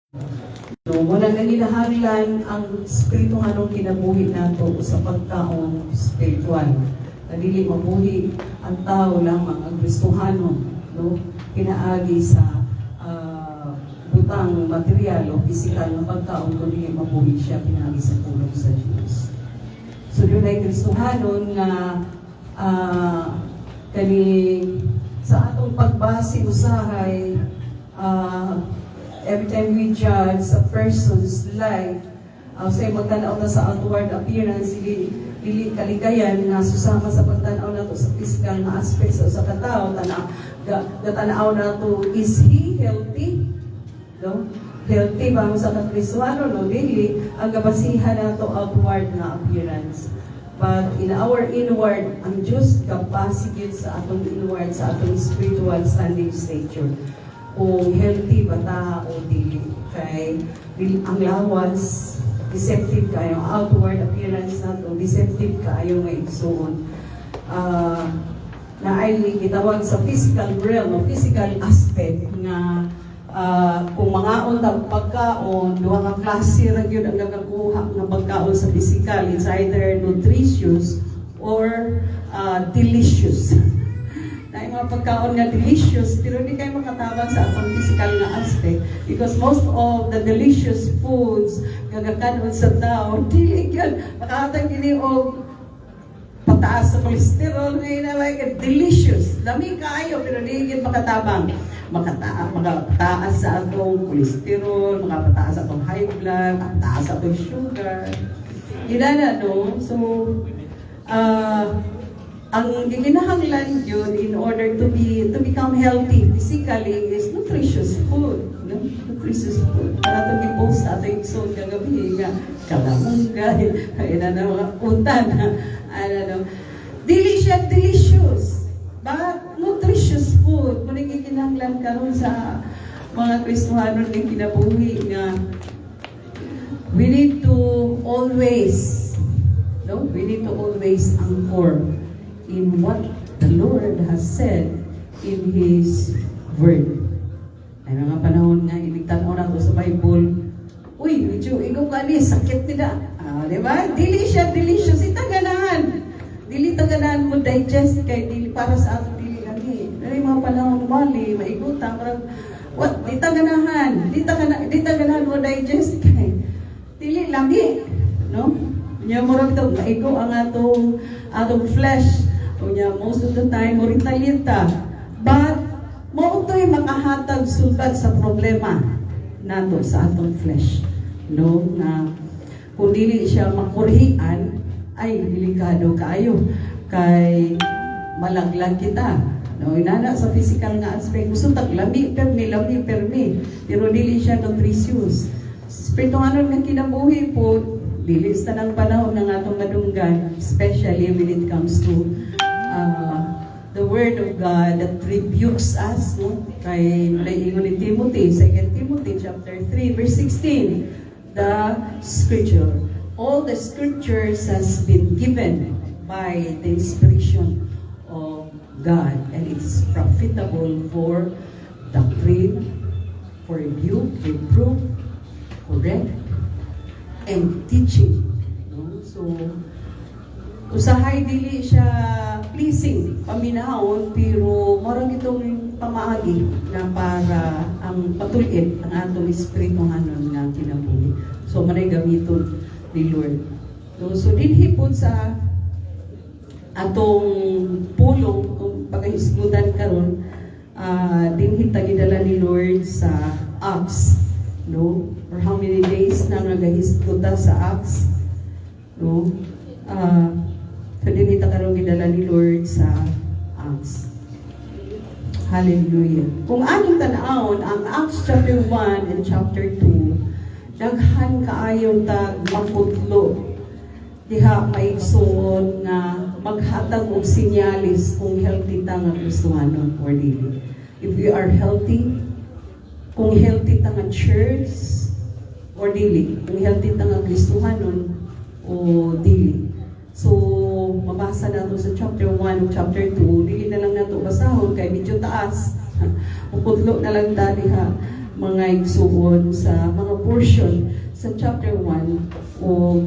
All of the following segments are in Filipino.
No, muna nanginahanglan ang espiritu nganong kinabuhi nato sa pagkaon spiritual. Dili mabuhi ang tao lamang ang Kristohanon, no? Pinaagi sa butang material o pisikal na pagkaon kundi mabuhi siya pinaagi sa tulong sa Diyos. So yun ay Kristohanon nga kani sa atong pagbase usahay every time we judge a person's life, say magtanaw na sa outward appearance, dili kaligayan na susama sa pagtanaw na to sa physical na aspects sa katao, tanaw na to, is he healthy? No? Healthy ba mo sa Kristohano? No, dili ang kabasihan na to outward na appearance. But in our inward, ang Diyos kapasig sa atong inward, sa atong spiritual standing stature. Kung healthy ba ta o dili, kay ang lawas deceptive kayo, outward appearance nato deceptive kayo nga igsoon na ay gitawag sa physical realm o physical aspect nga kung mangaon ta pagkaon, duha ka klase ra gyud ang nagakuha nga pagkaon sa physical. It's either nutritious or delicious. Na yung mga pagkaon nga delicious, pero hindi kayo makatabang sa atong physical na aspect. Because most of the delicious foods gagakanon sa tao, dili yan. Makatang gini o pataas sa cholesterol, ngayon na like delicious. Lami kayo, pero hindi yan makatabang. Makataas sa atong cholesterol, makapataas sa atong high blood, makataas sa atong sugar. Yun na, no? So, ang ginahanglan yun in order to become healthy physically is nutritious food. No? Nutritious food. Para itong i-post sa ating episode kagabi nga, kalamungga, ayun na mga utan. Delicious. But nutritious food. Kung nagkikinanglan karon sa mga Kristohano ng kinabuhi nga, we need to always anchor in what the Lord has said in His Word. Ay mga panahon nga, iligtanaw na ko sa Bible, uy, medyo ikaw ka sakit nila. Diba? Dili siya delicious. Itaganahan. Dili taganahan mo digest kay dili para sa ato dili lagi. Dili mga panahon mali, maigutan. What? Di taganahan mo digest kay dili lagi. No? Nya mo rin ito, maigo ang atong flesh. Kunya, most of the time, morita-lita. But, mo ito'y makahatag sulbat sa problema nato sa atong flesh. No? Na, kung dili siya makurhian, ay, delikado kaayo. Kay, malaglag kita. No? Inana sa physical nga aspect. Gusto lami permi. Pero dili siya nutritious. Spirito nga nun nga kinabuhi po, dili sa tanang panahon ng atong madunggan, especially when it comes to the Word of God that rebukes us, no? Kay ingon ni Timothy, 2 Timothy chapter 3, verse 16, the Scripture. All the Scriptures has been given by the inspiration of God, and it is profitable for doctrine, for rebuke, reproof, correct, and teaching. No? So, usahay dili siya pleasing paminahon, pero marang itong pamaagi na para ang patulit ang atong espiritu hanon nga kinabuhi. So manay gamiton ni Lord. So dinhi po sa atong pulong kung pagahisgutan karon, dinhi ta gidala ni Lord sa Acts, no? For how many days na nagahisgutan sa Acts, no? So, dinita karong gidala ni Lord sa Acts. Hallelujah. Kung aning tanawon ang Acts chapter 1 and chapter 2, daghan kaayon ta mapudlo. Diha maigsoon nga maghatag og sinyalis kung healthy ta nga Kristohanon or dili. If we are healthy, kung healthy ta nga church or dili, kung healthy ta nga Kristohanon o dili. So, mabasa na ito sa chapter 1, chapter 2, dili na lang nato basahon kay medyo taas. Upudlo na lang dali ha. mga igsuon sa mga portion sa chapter 1 o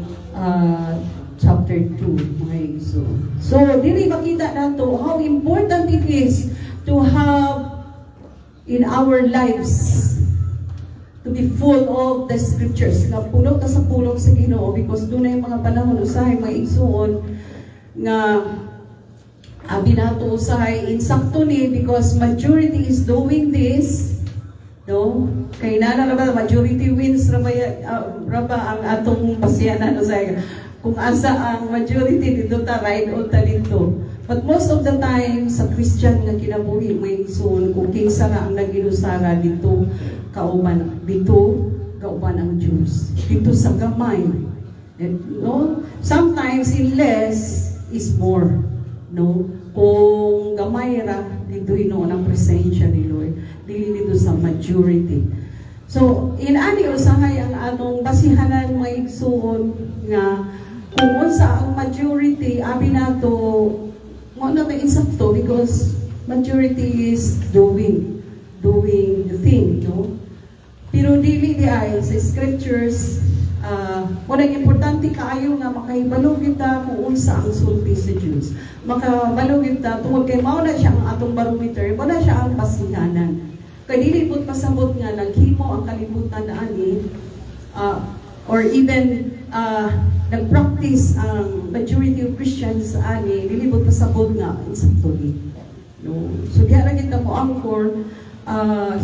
chapter 2, mga igsuon. So, dili makita nato how important it is to have in our lives to be full of the scriptures. Na puno ta sa pulong sa Ginoo because doon na yung mga panahon usahay mga igsuon nga abi nato usahay insakto ni because majority is doing this, no? Kay nana na ba majority wins raba ang atong pasyanan usahay kung asa ang majority dito ta right o ta dito. But most of the time sa Christian nga kinabuhi may igsoon kung kinsa nga ang naginusara dito kauban ang Jews dito sa gamay, no? Sometimes in less is more, no? Kung gamay ra dito hinuon ang presensya ni Lord dili dito sa majority. So in ani usahay ang atong basihanan mga igsoon nga kung unsa ang majority abi nato mo na insakto because majority is doing the thing, no? Pero dili di ay sa scriptures walang importante kaayo nga makahibalo kita kung unsa ang sulti sa Diyos. Makabalo kita tungod kay mao na siya ang atong barometer, mao na siya ang basihanan. Kay dili pud pasabot nga naghimo ang kalibutan ani or even nag-practice ang majority of Christians ani dili pud pasabot nga insakto ni. No. So diha ra kita mo angkor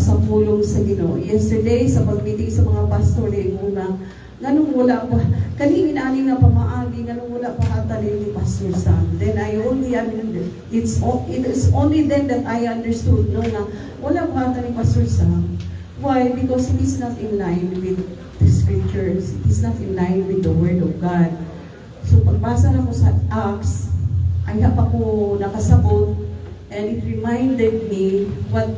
sa pulong sa Ginoo. Yesterday sa pag-meeting sa mga pastor ni una nganong wala pa kanini ani nga pamaagi nganong wala pa hata ni Pastor Sam. Then I only it is only then that I understood no nga wala pa hata ni Pastor Sam. Why? Because it is not in line with the scriptures. It is not in line with the word of God. So pagbasa na ko sa Acts ay pa ko nakasabot and it reminded me what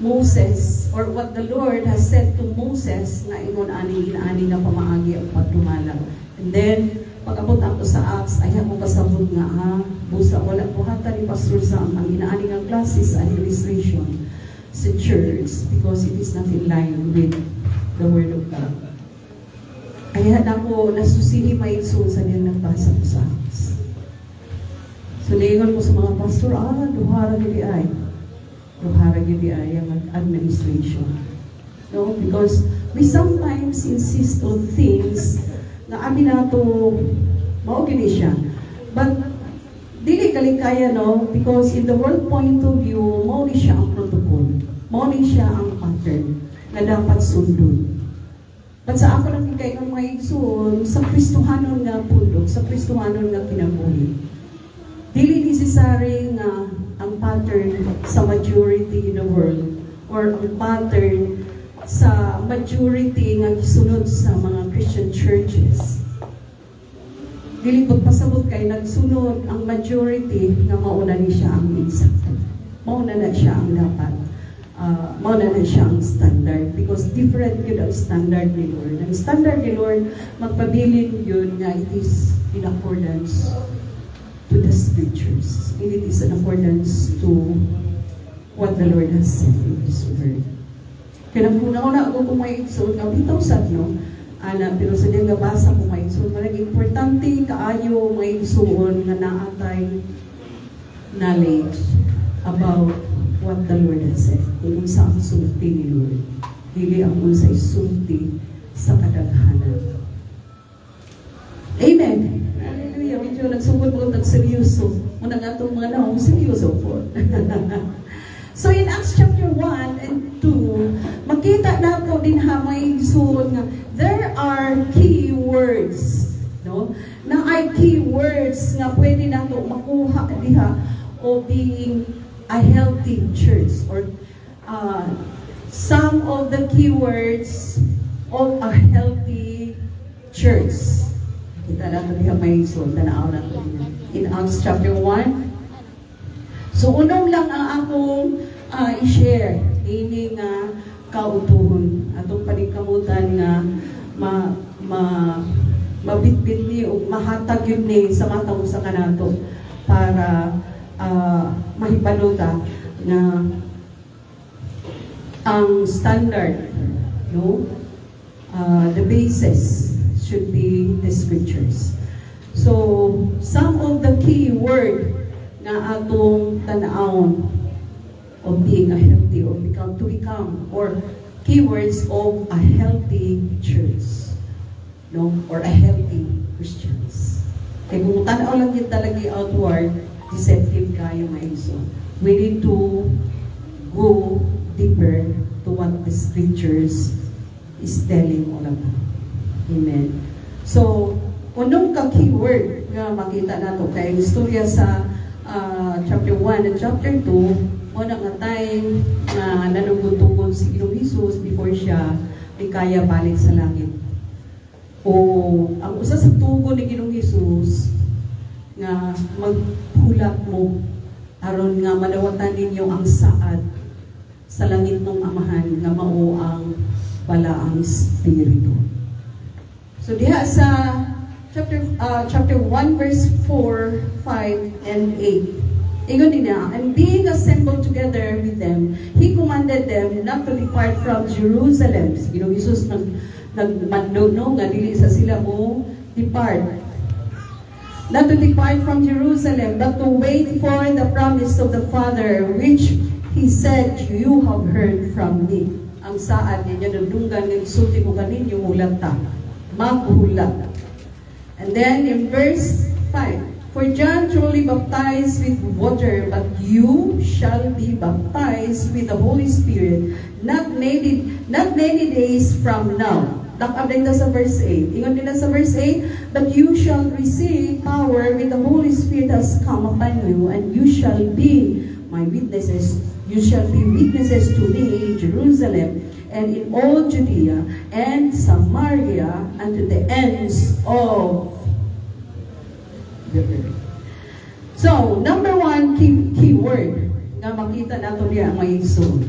Moses or what the Lord has said to Moses na ingon ani nga pamaagi ang pagdumala. And then pag-abot ako sa Acts ay ako kasabot nga busa wala po hata ni Pastor Sam ang inaani nga classes administration sa church because it is not in line with the word of God. Kaya ako nasusini maigsoon sa niyang nagbasa ko sa Acts. So naingon ko sa mga pastor, duhara gili ay ang administration. No? Because we sometimes insist on things na amin nato mao gini siya. But dili kalikaya no because in the world point of view mao ni siya ang protocol. Mao ni siya ang pattern na dapat sundon. But sa ako lang kay ng mga igsoon sa Kristohanon nga pundok, sa Kristohanon nga kinabuhi. Dili necessary nga ang pattern sa majority in the world or ang pattern sa majority nga gisunod sa mga Christian churches. Dili pagpasabot kay nagsunod ang majority nga mauna ni siya ang insakto. Mauna na siya ang dapat. Mauna na siya ang standard because different yun ang standard ni Lord. Ang standard ni Lord magpabilin yun nga it is in accordance to the scriptures. And it is in accordance to what the Lord has said in His Word. Kaya nagpuna-una ako kung may igsoon, bitaw sad, no? Pero sa niyang gabasa kung may igsoon, maraming importante kaayo may igsoon nga naatay knowledge about what the Lord has said. Kung sa ang sulti ni Lord. Dili ang unsay sulti sa kadaghanan. Amen. Hallelujah. Medyo nagsugod mo seryoso. Muna nga itong mga naong seryoso po. So in Acts chapter 1 and 2, makita nato din may suod nga there are key words, no? Na ay key words nga pwede nato makuha diha o being a healthy church or some of the key words of a healthy church. Kita nato diha may suod na nato in Acts chapter 1. So unong lang ang akong i-share ini nga kautuhon atong paningkamutan nga mabitbit ni o mahatag yun ni sa matang sa kanato para mahibalo ta na ang standard No? The basis should be the scriptures. So, some of the key word na atong tanawon of being a healthy or to become or keywords of a healthy church, no, or a healthy Christians. Kaya kung tanaw lang yun talaga outward, deceptive kayo maiso. We need to go deeper to what the scriptures is telling all about. Amen. So, unong ka-keyword nga makita nato kay istorya sa chapter 1 and chapter 2, una nga time na nanugod-tugod si Ginoong Hesus before siya kaya balik sa langit. O ang usa sa tugon ni Ginoong Hesus nga maghulat mo aron nga madawatan ninyo ang saad sa langit ng Amahan nga mao ang balaang Espiritu. So diha sa chapter 1 verse 4, 5 and 8. Ingon din na, and being assembled together with them, He commanded them not to depart from Jerusalem. Ginoong Hesus nagmando nga dili sa sila mo depart. Not to depart from Jerusalem, but to wait for the promise of the Father, which He said, you have heard from me. Ang saad ninyo nagdunggan ng isulti mo kaninyo hulat ta. Maghulat. And then in verse 5, for John truly baptized with water, but you shall be baptized with the Holy Spirit not many days from now. Dakab din sa verse 8. Ingon din sa verse 8, but you shall receive power when the Holy Spirit has come upon you, and you shall be my witnesses. You shall be witnesses to me in Jerusalem and in all Judea and Samaria and to the ends of the earth. So, number one key word na makita nato niya ang maiso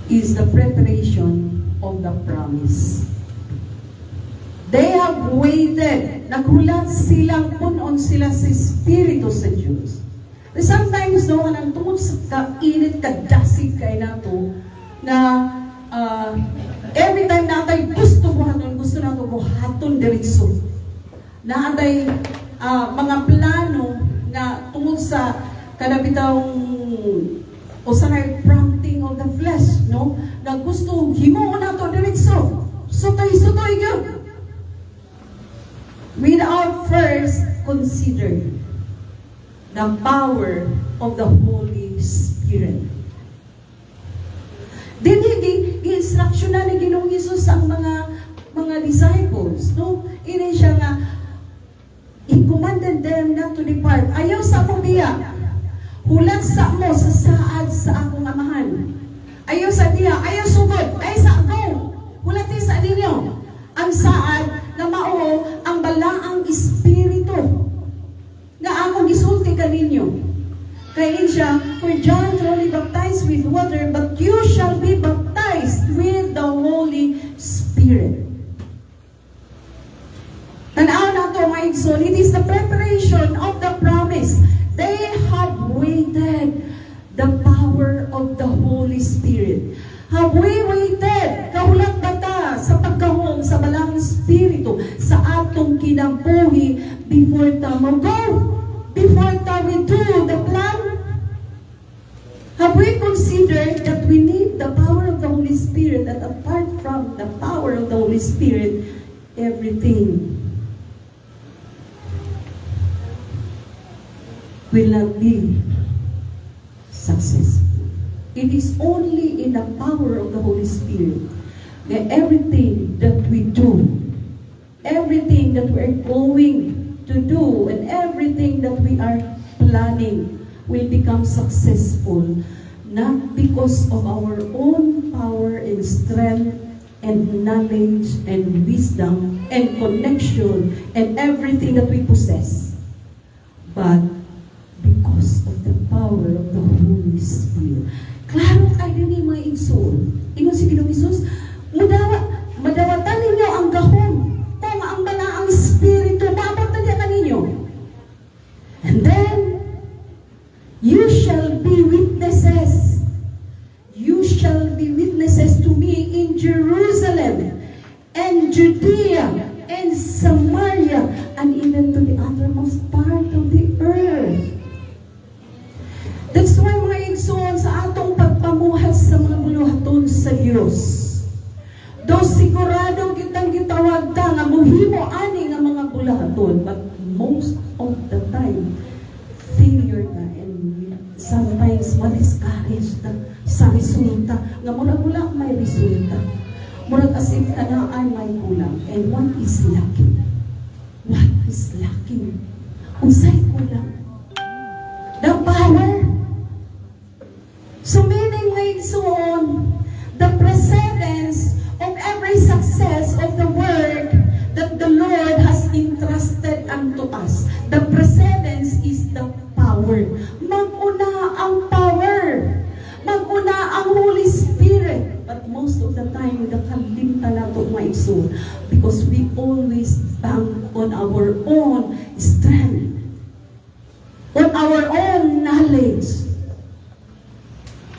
is the preparation of the promise. They have waited. Naghulat silang punon sila sa Espiritu sa Diyos. Sometimes, no, kanang tungkol sa kainit, kadasig kay nato, na every time natay gusto nato buhaton diretso. Natay mga plano na tungkol sa kanabitang o sa prompting of the flesh, no? Na gusto himuon nato diretso. Sutoy gyud. Without first consider the power of the Holy Spirit. Gi-instruction na ni Ginoong Hesus ang mga disciples, no? Ini siya nga He commanded them not to depart. Ayaw sa akong biya. Hulat sa mo sa saad sa akong Amahan. Ayaw sa diya, ayaw sugod, ayaw sa ako. Hulat sa ninyo ang saad na mao ang balaang Espiritu na akong gisulti kaninyo. Kaya siya, for John truly baptized with water, but you shall be baptized with the Holy Spirit. Tanaw na ito, mga igsoon, it is the preparation of the promise. They have waited the power of the Holy Spirit. Have we waited? Kahulat bata sa pagkahong sa balang Espiritu sa atong kinabuhi before ta mag-go? Before ta we do the plan? Have we considered that we need the power of the Holy Spirit, and apart from the power of the Holy Spirit, everything will not be successful. It is only in the power of the Holy Spirit that everything that we do, everything that we are going to do, and everything that we are planning will become successful, not because of our own power and strength and knowledge and wisdom and connection and everything that we possess, but because of the power of the Holy Spirit. Klaro kayo ni mga igsoon. Ingon si Ginoong Hesus, madawatan ninyo ang gahom kung ang balaang Espiritu mabatan niya kaninyo. And then, you shall be witnesses. You shall be witnesses to me in Jerusalem, Judea, and Samaria, and even to the uttermost part of the earth. That's why mga igsoon sa atong pagpamuhat sa mga buluhaton sa Dios. Do sigurado kitang gitawag ta nga mohimo ani nga mga buluhaton, but most of the time failure ka and sometimes ma-discourage ta sa resulta nga mula-mula may resulta. Murag as if ana ay may kulang. And what is lacking? What is lacking? Unsay kulang? The power. So meaning ngayon soon, the precedence of every success of the work that the Lord has entrusted unto us. The precedence is the power. Mag-una ang power. Mag-una ang Holy Spirit. But most of the time, nakalimtan na ito mga iso because we always bank on our own strength, on our own knowledge,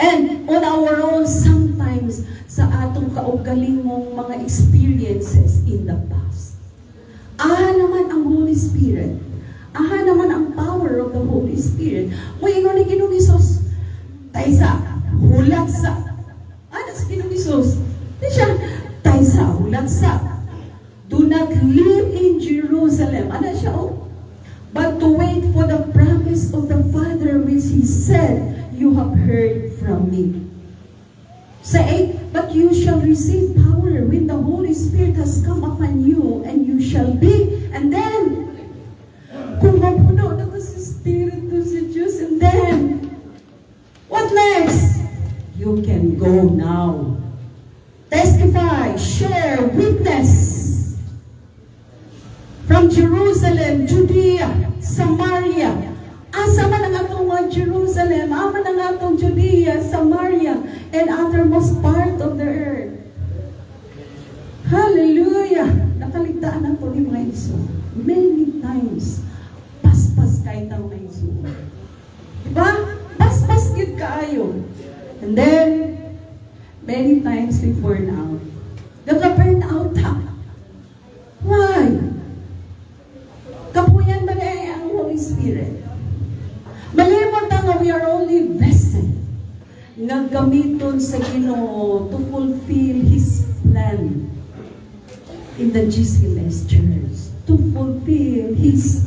and on our own sometimes sa atong kaugalingong mga experiences in the past. Aha naman ang Holy Spirit. Aha naman ang power of the Holy Spirit. Moingon ni Ginoong Hesus, taysa, hulat sa. Ano sa Ginoong Hesus? Di siya, taysa, hulat sa. Do not live in Jerusalem. Ano siya, oh? But to wait for the promise of the Father which He said, you have heard from me. Say, but you shall receive power when the Holy Spirit has come upon you, and you shall be, and then, kung mapuno na si Espiritu si Diyos, and then, what next? You can go now. Testify, share, witness from Jerusalem, Judea, Samaria. Asa man ang atong Jerusalem, aman ang atong Judea, Samaria, and uttermost part of the earth. Hallelujah! Nakaligtaan na po ni mga iso. Many times, paspas kahit ang mga iso. Diba? Paspas gid kaayo. And then, many times we burn out. Naka-burn out ha. Why? Kapuyan ba na ang Holy Spirit? Malimot na nga we are only vessel nga gamiton sa Ginoo to fulfill His plan in the GCLS Church, to fulfill His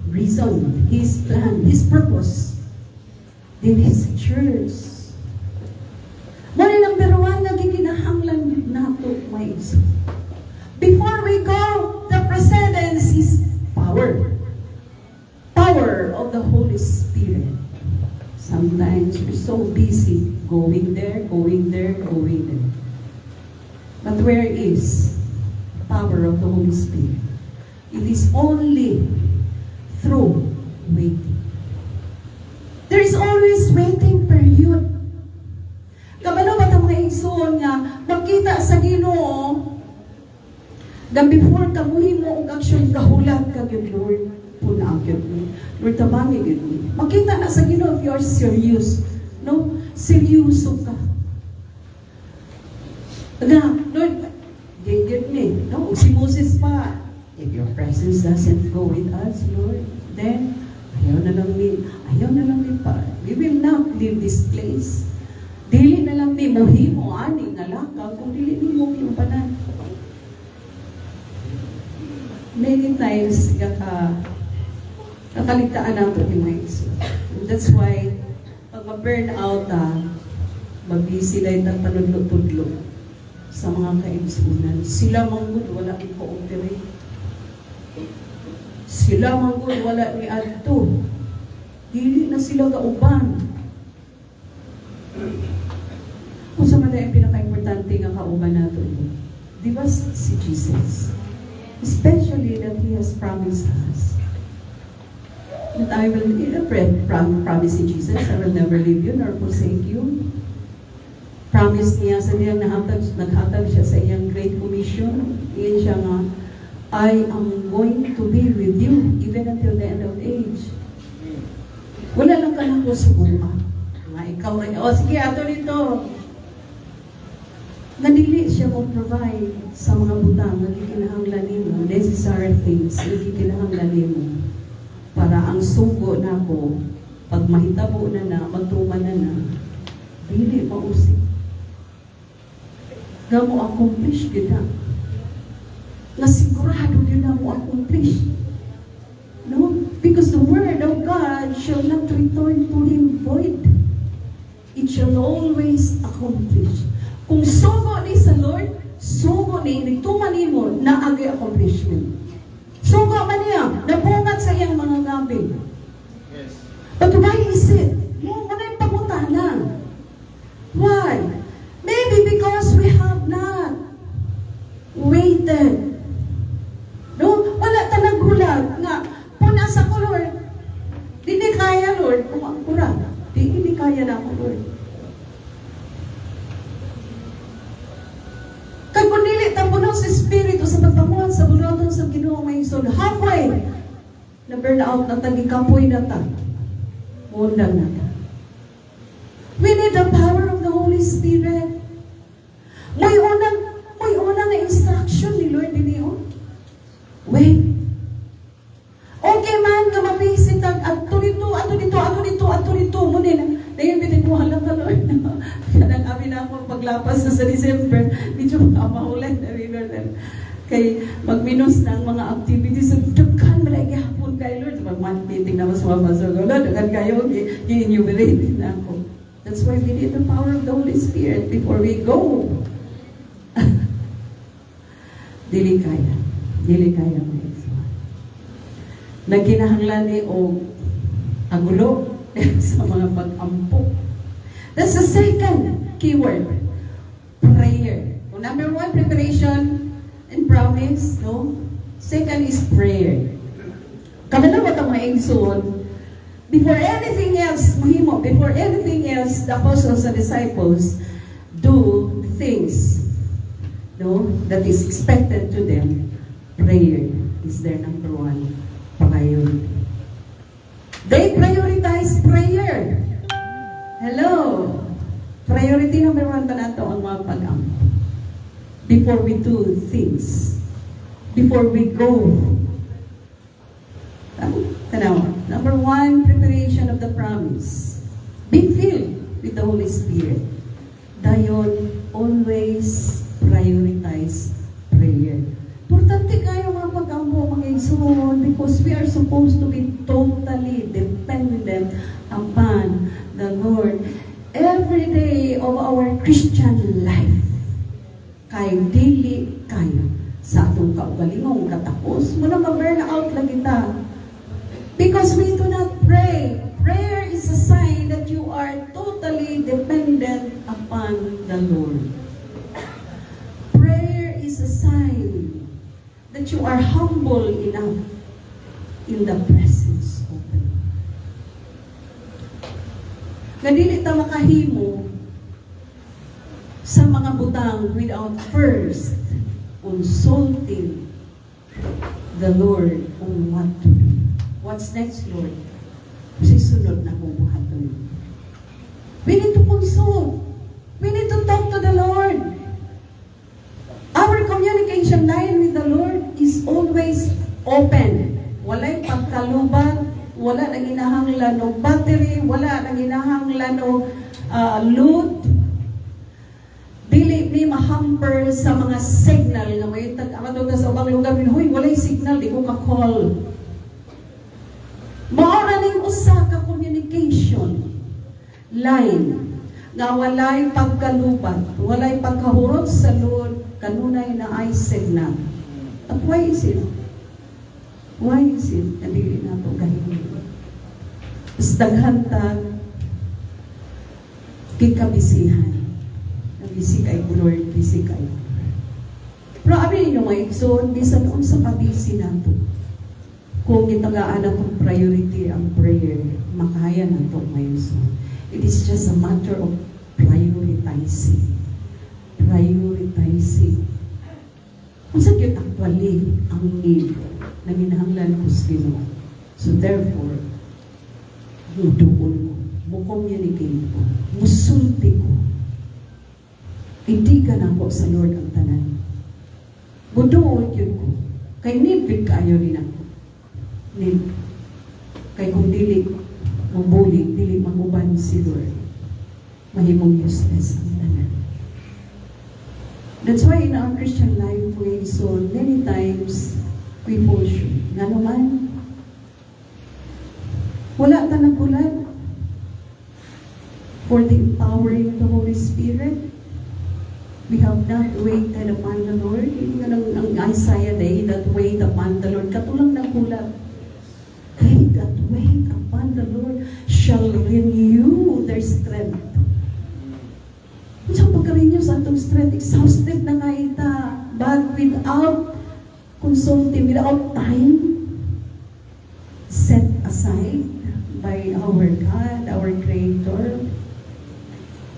reason, His plan, His purpose in His church. Muna number one na gikinahanglan nato may iso. Before we go, the precedence is power. Power of the Holy Spirit. Sometimes we're so busy going there, going there, going there. But where is the power of the Holy Spirit? It is only through waiting. There is always waiting period. Kabalo ba ito mga igsoon nga makita sa Ginoo na before kamuhin mo ang aksyon kahulat ka yun, Lord. Punagyan mo. Lord, tabangi yun. Makita na sa Ginoo if you are serious. No? Seryoso ka. Na, Lord, ganyan ni. No? Si Moses pa. If your presence doesn't go with us, Lord, then, ayaw na lang ni pa. We will not leave this place. Dili na lang ni mohimo, ani, nga lakaw, kung dili ni mo kinupanan. Many times, nakaligtaan nato ni mga iso. That's why, pag ma-burn out mabisi na itang panudlo-tudlo sa mga kaigsunan. Sila manggod, wala i-cooperate. Sila manggod, wala ni adto. Dili na sila kauban. Kung sa mga yung pinaka-importante nga kauban nato, di ba si Jesus? Especially that He has promised us that I will promise si Jesus, I will never leave you nor forsake you. Promise niya sa niyang naghatag siya sa iyang Great Commission. Iyan siya nga, I am going to be with you even until the end of age. Wala lang ka lang ko subuka. Nga ikaw rin, sige, ato nito. Nandili siya mag-provide sa mga butang nga gikinahanglan nimo, necessary things nga gikinahanglan nimo para ang sugo nako pag mahitabo na magtuman na dili mausik. Nga mo accomplish kita. Nga sigurado yun na mo accomplish. No? Because the word of God shall not return to Him void. It shall always accomplish. Kung sugo ni sa Lord, sugo ni, nagtuman ni mo na agi accomplishment. Sugo man niya, nabungat sa iyang mga gabi. Yes. But why is it? Mo na yung pangutana. Why? Maybe because we have not waited. No? Wala tanang gulag nga. Puna sa ko, Lord. Hindi kaya, Lord. Kumakura. Hindi kaya na ako, Lord. Kag kung nili tampunaw sa Espiritu sa pagpamuhan sa buloton sa Ginoo may isod. Halfway na burn out na tagikapoy na ta. Undang na ta. We need the power of the Holy Spirit. May unang na instruction ni Lord diniyo. Wait. Okay man, nga mabisit ato dito, muna na. Ngayon, bitin mo halang ka, Lord. Kanang amin na ako paglapas na sa December, medyo makamahulan na rin, Lord. Kay magminus na ang mga activities, so daghan malagi hapon kay Lord. Mag-meeting na mas mapasok, Lord, daghan kayo, i-enumerate na ako. That's why we need the power of the Holy Spirit before we go. Dili kaya mga Israel. Nagkinahanglan ni o agulo sa mga pag-ampo. That's the second keyword. Prayer. So, number one, preparation and promise. No? Second is prayer. Kamala ba itong maigsoon? Before anything else, mahimo, before anything else, the apostles and disciples do the things, no, that is expected to them. Prayer is their number one priority. They prioritize prayer. Hello. Priority number one ba nato ang mga pag-ampo? Before we do things. Before we go. Tanawa. Number one, preparation of the promise. Be filled with the Holy Spirit. Dayon, always prioritize prayer. Importante kayo mga pag-ampo, mga igsoon, because we are supposed to be totally dependent upon the Lord every day of our Christian life. Kay dili kayo sa atong kaugalingong katapos, muna ma-burn out lang kita. Because we do not pray. Prayer is a sign that you are totally dependent upon the Lord. Prayer is a sign that you are humble enough in the presence of the Lord. Ganili ta makahimo sa mga butang without first consulting the Lord on what to do. What's next, Lord? Kasi sunod na kong buhaton. We need to consult. We need to talk to the Lord. Our communication line with the Lord is always open. Wala'y pagkalubat, wala nang inahanglan o battery, wala nang inahanglan o load. Dili ni mahamper sa mga signal nga may tag-amatog sa ubang lugar. Huy, wala'y signal, di ko ka-call. Maura ning usa ka communication line nga walay pagkalubat, walay pagkahurot sa Lord, kanunay na ay signal. At why is it? Why is it? Hindi na ito gahinin. Daghantag kikabisihan. Nabisi kay Lord, bisi kay. Pero abi ninyo mga igsoon, bisan noon sa kabisi nato. Kung itagaan ang priority ang prayer, makaya na ito ngayon. So, it is just a matter of prioritizing. Prioritizing. Kung sa yun actually ang need na minahanglan ko sa Ginoo. So therefore, muduol ko, mu-communicate ko, musulti ko. Itigan ako sa Lord ang tanan. Buduol yun ko. Kay need big kayo rin ako. Need. Kay kung dili mabulig, dili maguban si Lord. Mahimong useless ang tanan. That's why in our Christian life, we so many times we fall short. Nga naman, wala ta nagbulan for the empowering of the Holy Spirit. We have not waited upon the Lord. Hindi nga ang Isaiah day, that wait upon the Lord. Katulang ng kulang. They that wait upon the Lord shall renew their strength. So pagka-renew sa atong strength, exhausted na nga ita, but without consulting, without time set aside by our God, our Creator.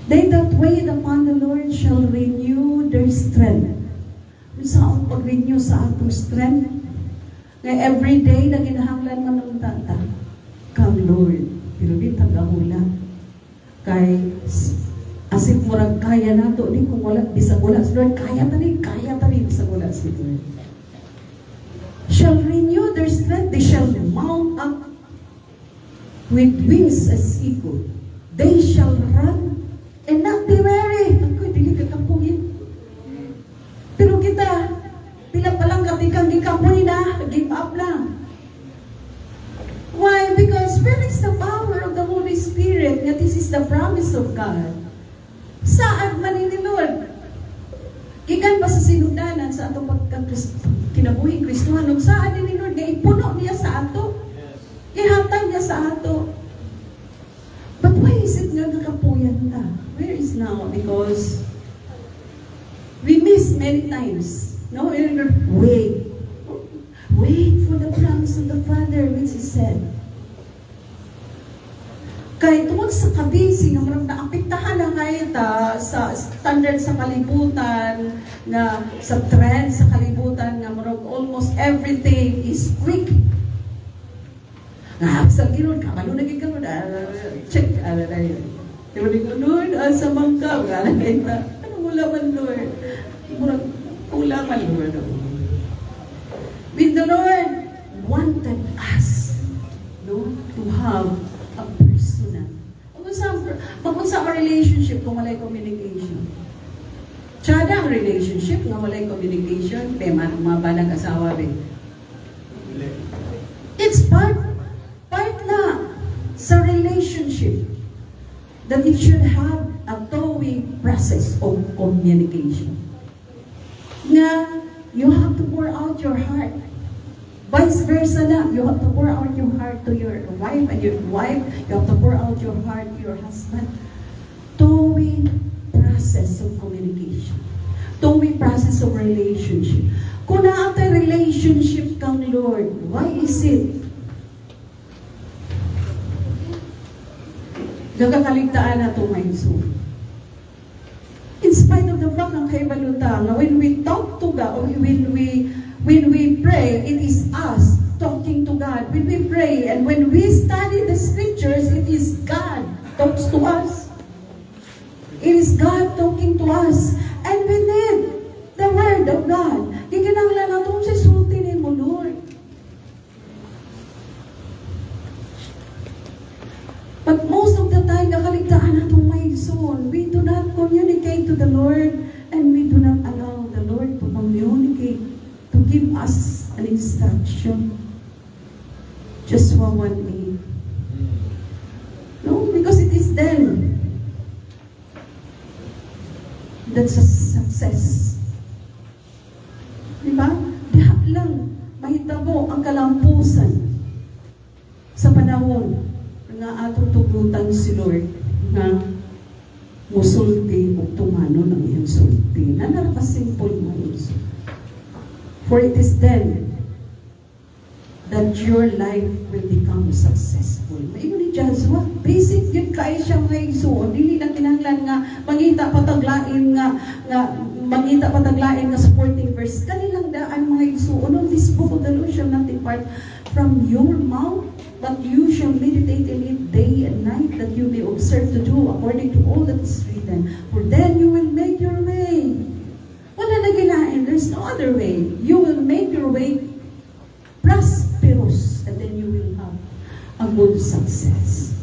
They that wait upon the Lord shall renew their strength. Saan pag-renew sa atong strength? Nga everyday na ginahanglan man ng tata, come Lord, pero di tagahula. Kay asip murag kaya nato ni kung wala bisag wala si Lord, kaya tani bisag wala si Lord. Shall renew their strength, they shall mount up with wings as eagle. They shall run and not be weary. Ako, dili ka kapuhin. Pero kita, pila palang katikang gikapoy na, give up lang. Why? Because where is the power of the Holy Spirit? That this is the promise of God. Saan man ni Lord? Gikan pa sa sinugdanan sa atong kinabuhi Kristohan, saan ni Lord nga ipuno niya sa ato? Ihatag niya sa ato. But why is it nga nakapuyan ta? Where is now? Because we miss many times. No, wait for the promise of the Father, which He said. Kaya tungkol sa kabisi, na marang naapektahan na kayo sa standard sa kalibutan, na sa trend sa kalibutan, na marang almost everything is quick. Sa Lord, kamalo na gigamo na, check, na yun. Diba ko, Lord, sa mangka, ano mula man, Lord? Marang mula man, Lord. When the Lord wanted us, no, to have a personal. Pagkun sa relationship kung walay communication. Tsada ang relationship nga walay communication, mga banang asawa rin. It's part na sa relationship that it should have a two-way process of communication. Nga, you have to pour out your heart. Vice versa na, you have to pour out your heart to your wife, and your wife, you have to pour out your heart to your husband. Two-way process of communication. Two-way process of relationship. Kung naatay relationship kang Lord, why is it? Nagkakaligtaan na itong mindset. In spite of the fact ng kaibaluta, when we talk to God, or when we pray, it is us talking to God. When we pray and when we study the scriptures, it is God talks to us. It is God talking to us. And we need the Word of God. Gikinanglan natin sa sultinin mo, Lord. But most of the time, nakaligtaan natong may soul. We do not communicate to the Lord, and we do not allow the Lord to communicate, to give us an instruction. Joshua 1:8. No, because it is then that's a success. Diba? Diha lang mahitabo ang kalampusan sa panahon nga atong tugutan si Lord na musulti o tumano ng iyang sulti. Na narakasimple mo yun. For it is then that your life will become successful. Maingon ni Joshua, basic yun kaya siya mga igsuon. Dili na kinahanglan nga mangita pataglain nga supporting verse. Kanilang daan mga igsuon. This book of the Lord shall not depart from your mouth, but you shall meditate in it day and night, that you may observe to do according to all that is written. For then you will make your way. Wala na ginain. There's no other way. You will make your way prosperous and then you will have a good success.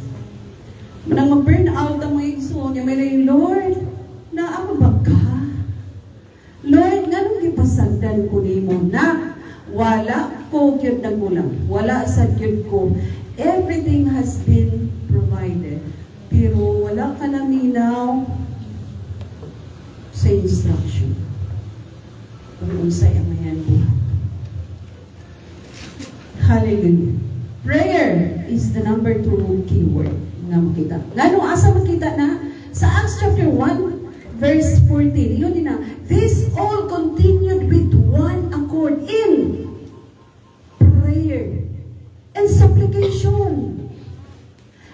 Nang ma-burn out ang mga igsoon, yung may rin, Lord, naama ba ka? Lord, ganun ipasagdan ko ni mo na wala ko kyud nagulang. Wala sa kyud ko. Everything has been provided. Pero wala ka na minaw sa instruction. Kung unsay ang mayan buhat. Hallelujah. Prayer is the number 2 keyword nga makita. Ngano asa makita na? Sa Acts chapter 1, verse 14. Yun din na. This all continued with one accord in prayer and supplication.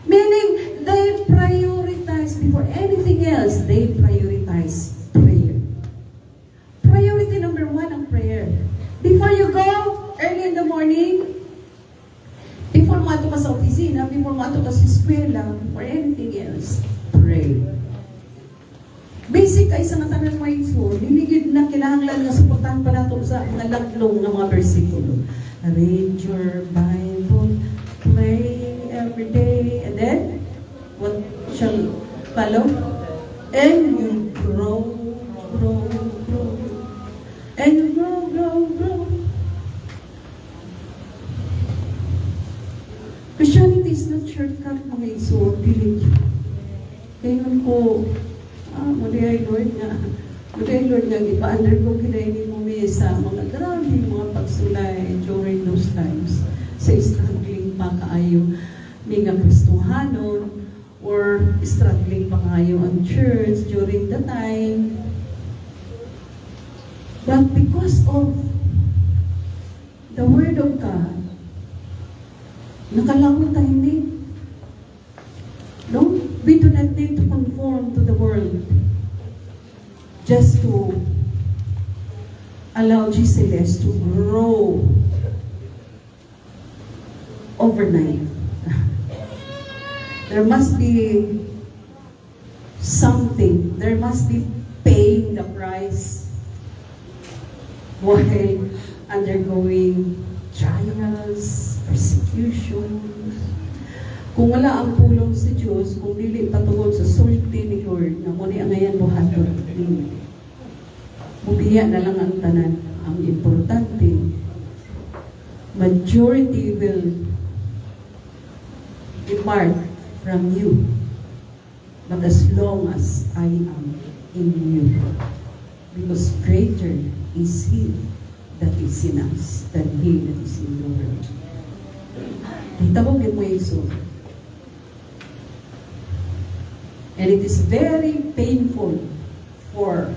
Meaning, they prioritize before anything else, they prioritize prayer. Priority number 1 ang prayer. Before you go, early in the morning, before mo ato ka sa opisina, before mo ato ka sa eskwela, or anything else, pray. Basic ay sa matanan mo iso, niligid na kinahanglan nga suportahan pa nato sa mga laglong ng mga versikulo. Read your Bible, pray every day, and then, what shall follow? And you grow, and you grow. Christianity is not shortcut mga iso, pilit. Kaya ko, Muday Lord nga, ipa-undergo kinainin mo sa mga grabe, mga pagsulay during those times. Sa struggling pa kaayo, mga Kristohanon, or struggling pa kaayo ang church during the time. But because of the Word of God, nakalawang tayo din. No? We do not need to conform to the world just to allow GCLS to grow overnight. There must be something. There must be paying the price while undergoing trials, persecutions. Kung wala ang pulong sa Diyos, kung dili patungod sa sulti ni Lord, na muli ang ngayon buhaton, mubiya na lang ang tanan. Ang importante, majority will depart from you. But as long as I am in you, because greater is He that is in us than he that is in the world. Hitabo mo Iso. And it is very painful for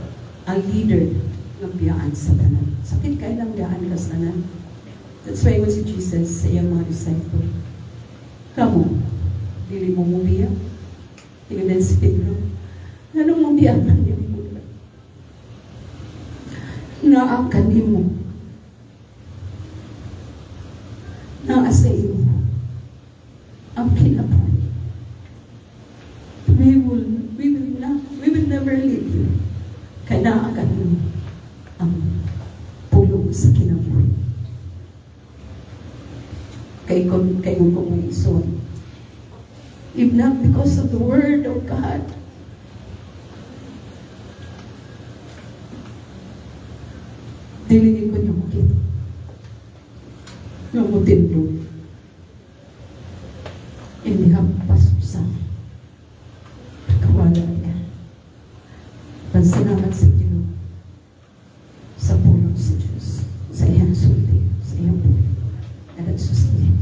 a leader na biyaan sa tanan. Sakit kayo lang biyaan ka sa tanan. That's why when si Jesus sa iyang mga disciple, kamo, dili mo mubiya. Tingnan si Pedro. Anong mubiya man niya mo? Naakan mo. Naasa iyo. Ang kinabuhi. We will never leave you. Kanaakan mo ang pulong sa kinabuhi. Kay mo ison. If not because of the Word of God, dilingin ko niyo makita. Ngamutin doon. Hindi hampas sa kawala niya. Pansalamat sa Diyos sa pulong sa Diyos, sa iyang sulti, sa iyang pulong, na nagsustin.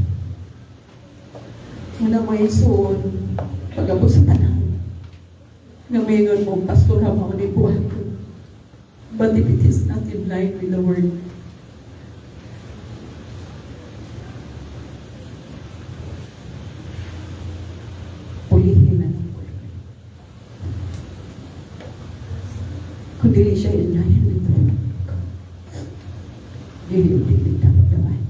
Muna mo isuon, pag-abot sa tanang, na mayroon mo, pastor mo ni buwan ko. But if it is not in line with the Word, pulihin na ng Word. Kung dili siya in line with the Word, dili dapat naman.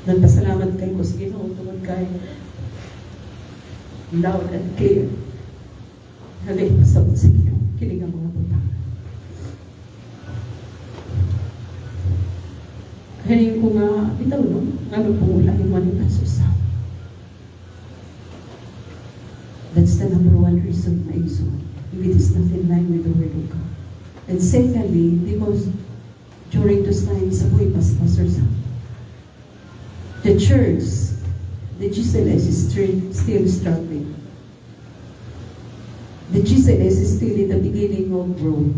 Nagpasalamat kayo ko sa Ginoo tungod kay loud and clear. Hali, pasabot sa Ginoo. Kinig ang mga butang. Kaya ko nga, ito no, ano po lahi mo ni Pasusa. That's the number one reason na iso. If it is not in line with the Word of God. And secondly, because during those times, ako Pastor Sam, the church, the GCLS is still struggling. The GCLS is still in the beginning of growth.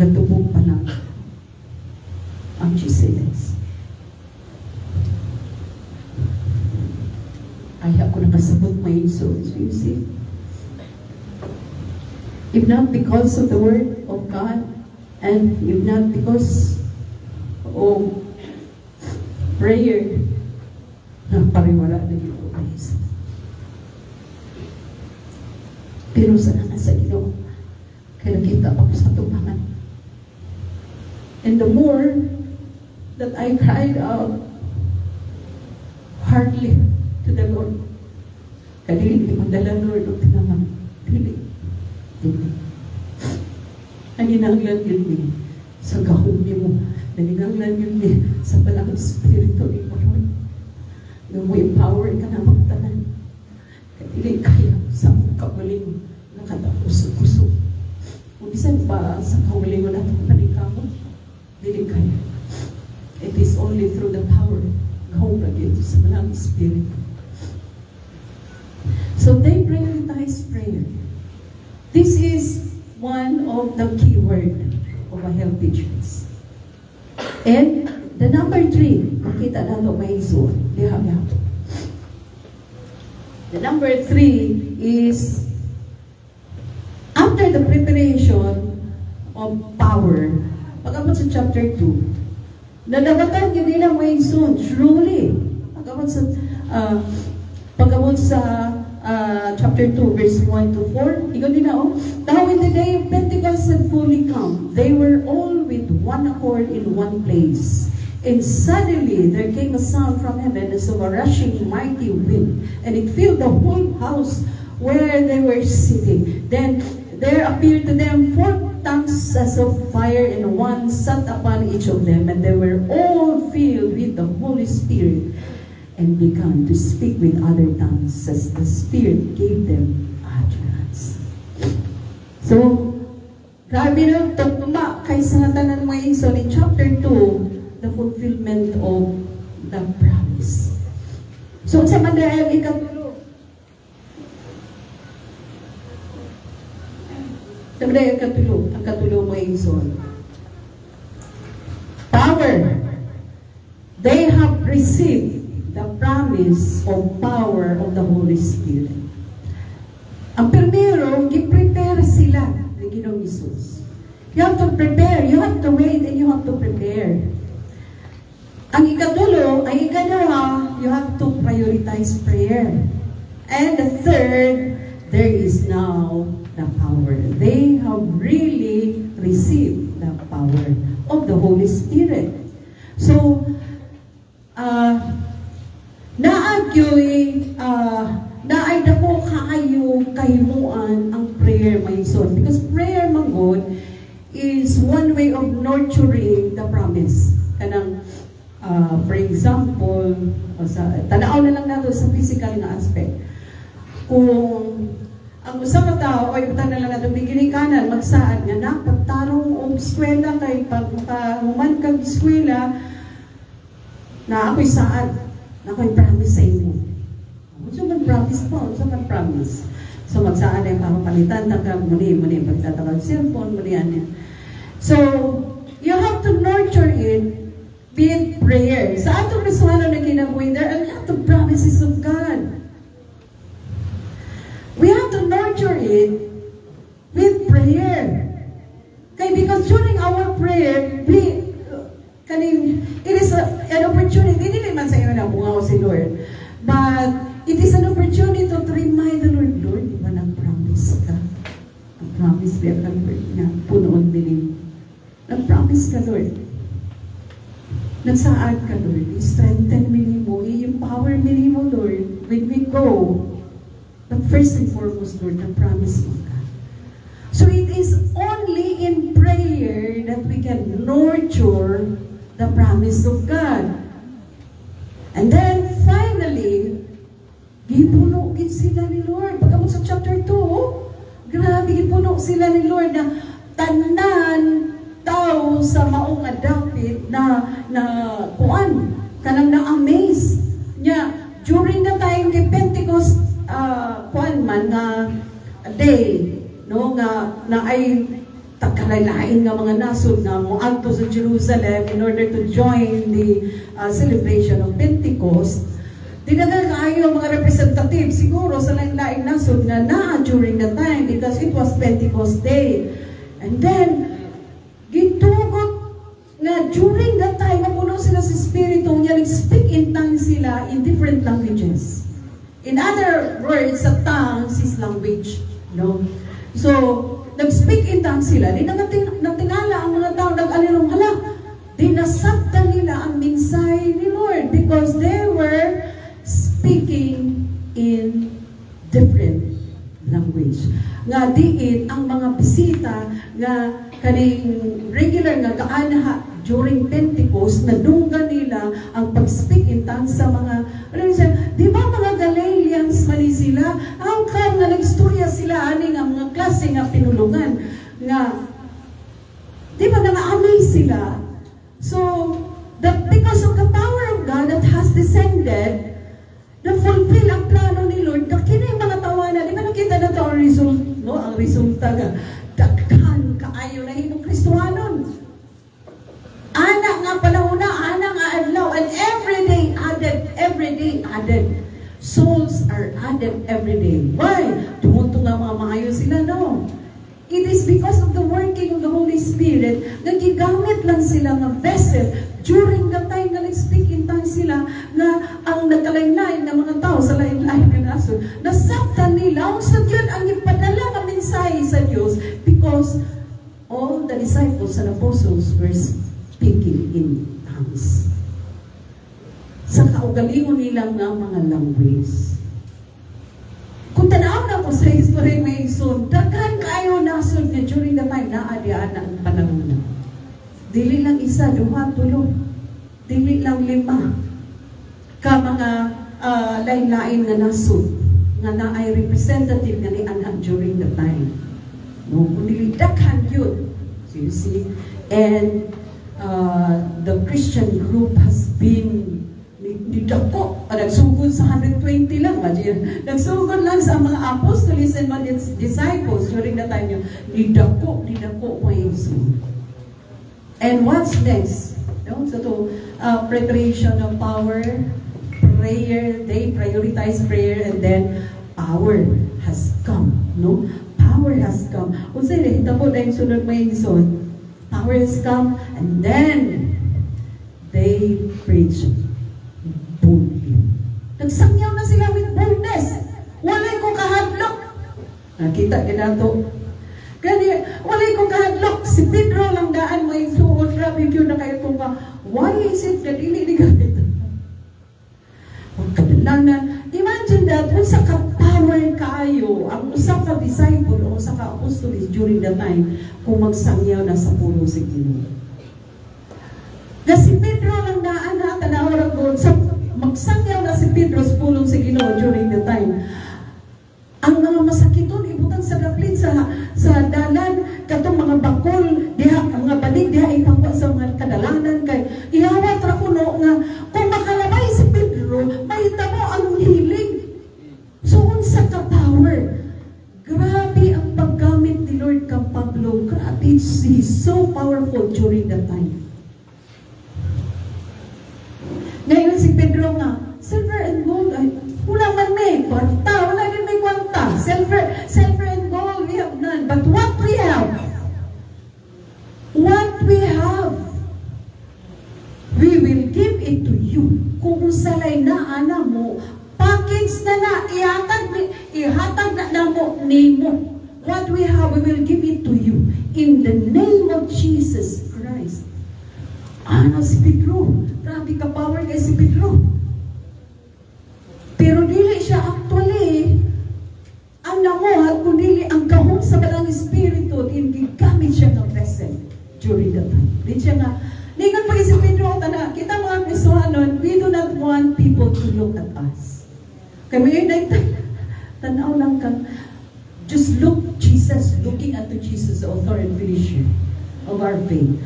Gatubog pa lang ang GCLS. Ayaw ko nakasabot my souls, you see. If not because of the Word of God, and if not because of prayer, pariwala na dito, guys. Pero sana nasa Ginoo, kaya nakita ako sa tubangan. And the more that I cried out hardly to the Lord, kadili, magdala Lord o tinamang, dili. Ang inanglan yun ni sa kahumi mo, naginanglan yun ni sa palang Espiritu ni Lord. Na mo empower ka na magtanan. Kadili kaya sa mong kawaling nakatapos-puso. Kung isan pa sa kawaling mo natin panikamo, dili kaya. It is only through the power of God sa palang Espiritu. So they prioritize prayer. This is one of the key word of a healthy church. And the number 3, makita na ito may iso. The number 3 is after the preparation of power, pag-abot sa chapter 2, nadawatan yun nila may iso, truly. Pag-abot sa chapter 2, verse 1 to 4. Ikaw din na, Now when the day of Pentecost had fully come, they were all with one accord in one place. And suddenly there came a sound from heaven as of a rushing mighty wind, and it filled the whole house where they were sitting. Then there appeared to them 4 tongues as of fire, and one sat upon each of them, and they were all filled with the Holy Spirit, and began to speak with other tongues as the Spirit gave them utterance. So, grabe na tugma kaysa nga tanan mo so in chapter 2, the fulfillment of the promise. So, sa mandayang ikatulo. Sa mandayang ikatulo, ang katulo mo power. They have received the promise of power of the Holy Spirit. Ang primero, i-prepare sila ng Ginoong Jesus. You have to prepare, you have to wait, and you have to prepare. Ang ikatulo, ang ikalawa, you have to prioritize prayer. And the third, there is now the power. They have really received the power of the Holy Spirit. So, naay dako kaayo kahimuan ang prayer my son, because prayer manggod is one way of nurturing the promise. Kanang for example, tanaw na lang nato sa physical na aspect. Kung ang usang tao ay utang na lang nato bigini kanan magsaad nga napagtarong og eskwela kay paghuman kag eskwela na ako'y saad, na ako'y promise sa inyo. So, mag-promise po. So, mag-promise. So, magsaan ay papapalitan, muli, pagtatawag cellphone, muli yan. So, you have to nurture it with prayer. Sa atong risualo na kinabuhin, there are a lot of promises of God. We have to nurture it with prayer. Okay, because during our prayer, it is an opportunity. Hindi naman sa iyo na bungaw si Lord. But it is an opportunity to remind the Lord, Lord, di ba nag-promise ka? Nag-promise ka, Lord, na punoon din. Nag-promise ka, Lord. Nagsaad ka, Lord. I-strengthen mo, i-empower mo, Lord, when we go. But first and foremost, Lord, nag-promise mo ka. So it is only in prayer that we can nurture the promise of God. And then, finally, gipuno gid sila ni Lord. Pagkamot sa chapter 2, grabe, gipuno sila ni Lord na tanan tao sa maong nga dapit na kuan kanang na-amaze niya during the time kay Pentecost kuan man nga day no nga na ay tagkalalain nga mga nasod na moadto sa Jerusalem in order to join the celebration of Pentecost. Dinagal kaayo mga representative siguro sa lain-laing nasod nga naa during the time because it was Pentecost day. And then gitugot nga during that time mapuno sila sa Espiritu niya, nag-speak in tongues sila in different languages. In other words, sa tongues is language, no? So, nag-speak in tongues sila. Di natingala ang mga tao, nag-alirong, hala, di nasabtan nila ang minsay ni Lord because they were speaking in different language. Nga diin ang mga bisita nga kaning regular nga gaanaha during Pentecost na dunggan nila ang pag-speak in tongues sa mga di ba mga Galileans mali sila ang nga nag-istorya sila ani nga mga klase nga pinulungan nga di ba na-amaze sila. So because of the power of God that has descended na fulfill ang plano ni Lord, kini mga tawanan, di ba nakita na ito ang result, no? Ang resulta nga, daghan kaayo na himong Kristohanon. Anak nga panahuna, anak nga adlaw, and every day added. Souls are added every day. Why? Tumuto nga mga maayo sila, no? It is because of the working of the Holy Spirit na gigamit lang sila ng vessel during the time na nag-speak in tongues sila na ang nagkalain-lain na mga tao sa lain-lain na naso. Nasabtan nila ang sa Diyos ang ipadala ng mensahe sa Diyos because all the disciples and apostles were speaking in tongues. Sa kaugalingon nilang nga mga language. Kung tanaw na ko sa history may son, daghan kayo nasod nga during the time na adiaan ang panahon na. Dili lang isa, duha, tulo. Dili lang lima. Ka mga lain-lain nga nasod nga na ay representative nga ni anak during the time. No, kung dili daghan yun. So you see, and the Christian group has been nidako, nagsugod sa 120 lang, imagine. Nagsugod lang sa mga apostles and mga disciples during the time yun. Nidako mo yung And what's next? No? So to preparation of power, prayer, they prioritize prayer, and then power has come. No? Power has come. Kung sa'yo, hitabo na yung sunod mo yung son. Power has come, and then they preach boldly. Nagsangyaw na sila with boldness. Walay ko kahadlok. Nakita din nato. Kaya walay ko kahadlok. Si Pedro lang daan mo yung suot. Grabe yun na kayo kung why is it that hindi ni gamit? Huwag kadalanan. Imagine that, kung sa ka-power kayo, ang usap ka disciple o sa ka-apostolis during the time, kung magsangyaw na sa pulo si Ginoo. Na si Pedro lang daan na tanawag doon sa magsangyaw na si Pedro sa pulong si Ginoo during the time. Ang mga masakiton ibutan sa daplit sa dalan katong mga bakol diha ang mga banig diha ipangwa sa mga kadalanan kay ihawat ra kuno nga kung makalabay si Pedro mahitabo ang healing. So unsa ka power? Grabe ang paggamit ni Lord kang Pablo. Grabe, he's so powerful during that time. Ngayon si Pedro nga, silver and gold, ay, wala man may kwarta, wala din may kwarta. Silver and gold, we have none. But what we have, we will give it to you. Kung salay na, ana mo, package na, ihatag na mo, nimo. What we have, we will give it to you. In the name of Jesus Christ. Ano si Pedro? Grabe ka power kay si Pedro. Pero dili siya actually ang namuhat, kundi ang kahon sa Balang Espiritu, hindi gamit siya ng vessel during that time. Di siya nga, Ningon pa si Pedro, tana, kita mga Kristohanon, we do not want people to look at us. Kami ay tanaw lang kang, just look Jesus, looking at the Jesus, the author and finisher of our faith.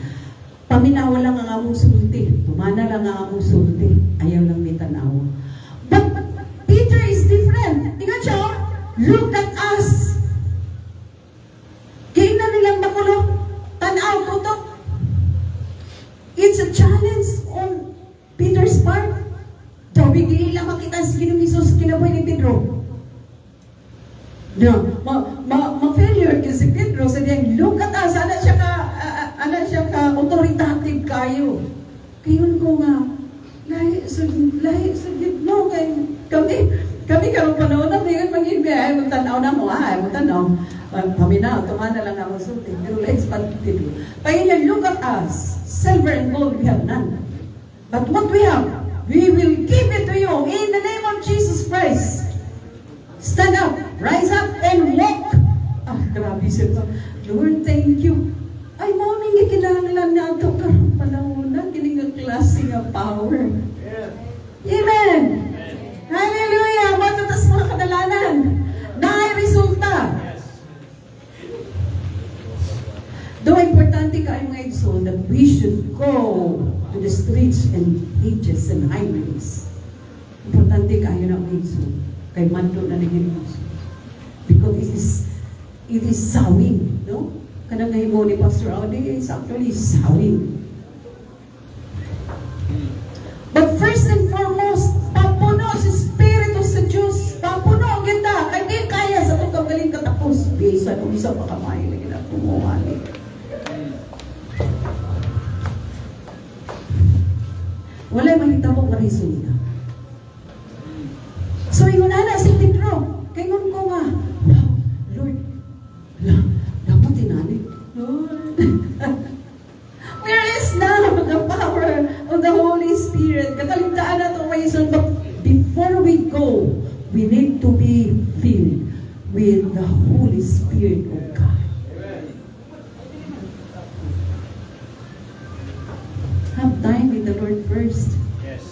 Paminawa lang ang among sulti, tumana lang ang among sulti, ayaw lang may tanawa. But Peter is different. Tingnan siya, oh. Look at us. Kaya na nilang makulo, tanaw, tutok. It's a challenge on Peter's part. Tawag hindi lang makita si Ginoong Hesus kinabuhi ni Pedro. No, ma-failure kasi si Pedro sa diyang, look at us, ana siya ka authoritative kayo. Kayon ko nga, lahi sa no, kami karong panahon na, ngayon mag-ibig, ay mo tanaw na mo, ay mo tanaw. Paminaw, tumana lang ako sulti, pero let's Pedro. Pagin look at us, silver and gold we have none. But what we have, we will give it to you in the name of Jesus Christ. Stand up, rise up, and walk. Ah, grabe siya to. Lord, thank you. Ay, mami, kinahanglan na ito karong panahon na, kining ang klase nga power. Amen. Hallelujah. Matatas mga kadalanan. Naay resulta. Though importante kayo mga igsoon that we should go to the streets and hedges and highways. Importante kayo na mga igsoon. Kay mando na naging because it is sowing, no? Kanang ngaymo ni Pastor Audi is actually sowing. But first and foremost, papuno si Espiritu sa Diyos. Papuno ang ganda. Kaya di kaya sa itong kagaling katapos. Bisa kung isa pa kamay na ginatumuhali. Wala'y mahitabo na resulta. So, yun na si Pedro. Kayon ko nga, wow, Lord, dapat tinanay. Lord, where is now the power of the Holy Spirit? Kataligtaan na itong reason. But before we go, we need to be filled with the Holy Spirit of God. Have time with the Lord first. Yes.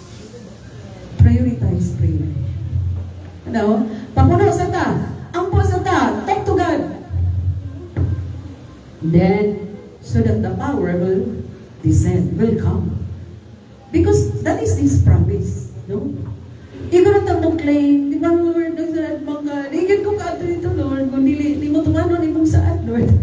Prioritize prayer. Ano? Papuno sa ta. Ampo sa ta. Talk to God. Then, so that the power will descend, will come. Because that is His promise. No? Ikaw na tamong claim, di ba Lord, nagsaad mga, digin ko ka dito Lord, kung di mo tumano ni mong saad Lord.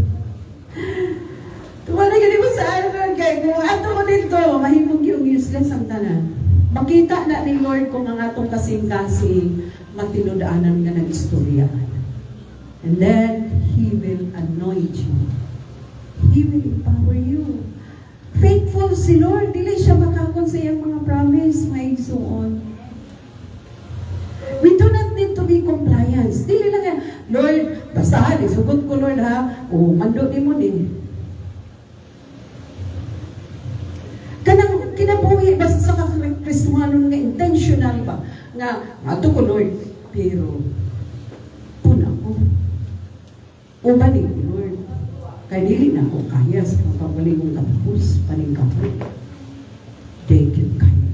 Tumano ka ni mong saad Lord, kaya kung ato mo dito, mahimog yung useless ang tanan. Makita na ni Lord kung ang atong kasing-kasing matinudaanan nga ng istorya. And then, He will anoint you. He will empower you. Faithful si Lord, dili siya makakon sa iyang mga promise, may igsuon. We do not need to be compliance. Dili lang yan, Lord, basta isugod ko Lord ha, o mando ni mo ni. Kanang kinabuhi, basta sa Kristohanon nga intentional ba, nga, ato ko Lord, pero, puna ko. Ubalik ko Lord. Kaya dili na ako kaya sa pagpabalik kong katapos, paningkapot. Thank you, kaya.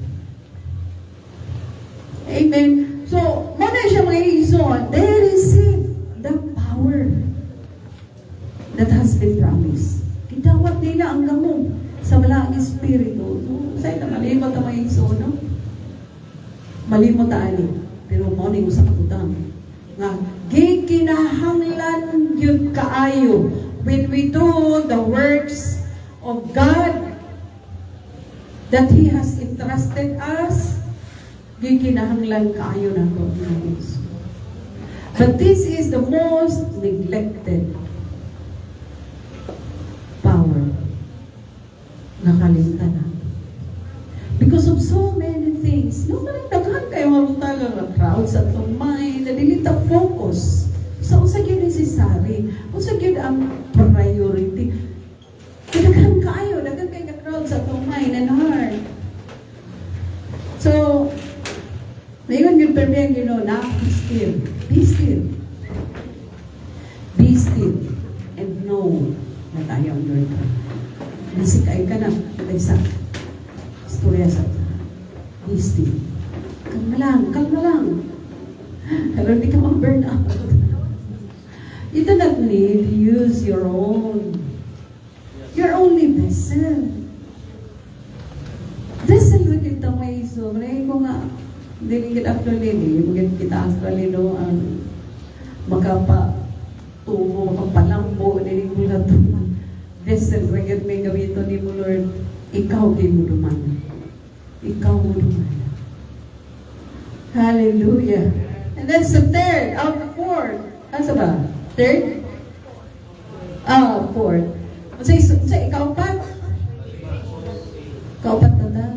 Amen. So, muna siya mga iison, they receive the power that has been promised. Kitawat nila ang gamong sa malaang espiritu. No? Sa'yo na malimot ang mga iison, no? Malimot ali. Pero morning mo sa katutang. Nga, gikinahanglan yun kaayo when we do the works of God that He has entrusted us, gikinahanglan kaayo na ito. But this is the most neglected power na kalimtan natin. Because of so many things. No, daghan kayo marutagan ng crowd sa itong mind, na dilita focus. So, unsa yun necessary? Unsa yun ang priority? Daghan kayo na crowd sa itong mind and heart. So, ngayon yung permiyang na, be still. Be still. Be still. And know na tayo ang Lord. Nasikay ka na. Isa. istorya sa Misty. Kalma lang. Pero hindi ka ma-burn out. You do not need to use your only vessel. Vessel rin kita may iso. Maray ko nga, hindi kita actually, kita actually no, ang makapatubo, makapalambo, hindi ko na ito. Vessel rin may gawin ni mo, Lord. Ikaw din mo duman. Ikaw mo duman. Hallelujah. And that's the third, out of fourth. Ano ba? Third? Fourth. Sa ikaw pa? Ikaw pa tada?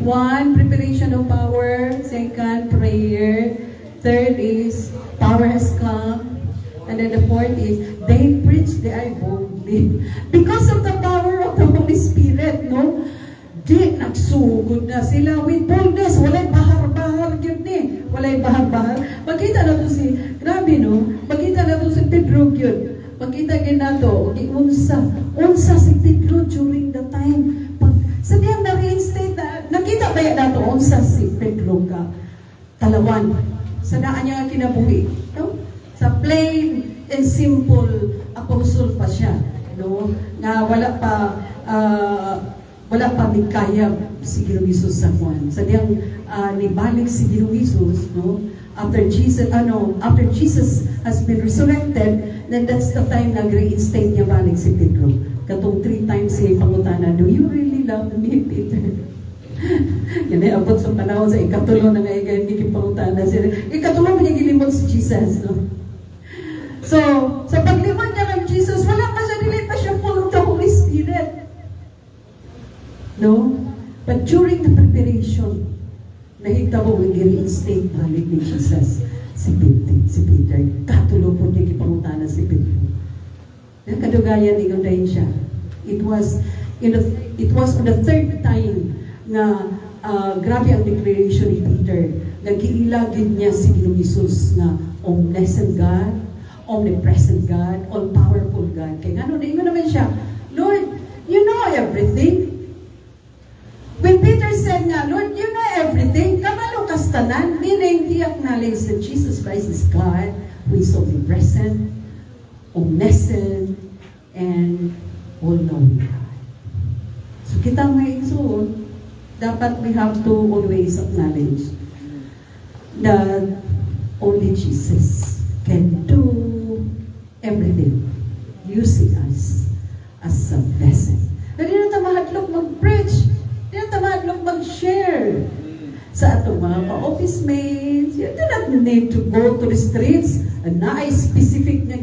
One, preparation of power. Second, prayer. Third is, power has come. And then the fourth is, they preach the eye boldly. Because of the power of the Holy Spirit, no? Di, nagsugod na sila with boldness. Walay bahar-bahar yun eh. Walay bahar-bahar. Makita na to si, grabe no? Makita na to si Pedro yun. Makita na to, unsa si Pedro during the time. Sa diyang na-reinstate na, nakita ba yan na to, unsa si Pedro ka? Talawan. Sa daan niya kinabuhi. No? Sa plain and simple apostle pa siya. No? Na wala pa mikayab si Ginoong Hesus sa Juan. Sa diyang nibalik si Ginoong Hesus, no? After Jesus has been resurrected, then that's the time na reinstate niya balik si Pedro. Katong 3 times siya pangutana, do you really love me, Peter? Yan ay abot sa panahon sa ikatulo na ngayon hindi pangutana siya. Ikatulo mo niya gilimot si Jesus, no? So, sa paglimot niya ng Jesus, wala pa siya, dili pa siya full of the Holy Spirit. No? But during the preparation, nahitabo ang i-reinstate balik ni Jesus si Peter. Katulo po niya ipangutana si Peter. Kadugayan ingon dahil siya. It was on the third time na grabe ang declaration ni Peter. Nagkiilagid niya si Ginoong Hesus na omniscient God, omnipresent God, all-powerful God. Kaya ano, ingon naman siya, Lord, you know everything. When Peter said nga, Lord, you know everything, kamalo kastanan, meaning he acknowledged that Jesus Christ is God, who is omnipresent, omniscient, and all-knowing God. So kita may igsoon, dapat we have to always acknowledge that only Jesus can do everything, using us as a vessel. Hindi na mahadlok mag-preach, hindi na mahadlok mag-share sa atong mga ka-office mates. You do not need to go to the streets and na-specific na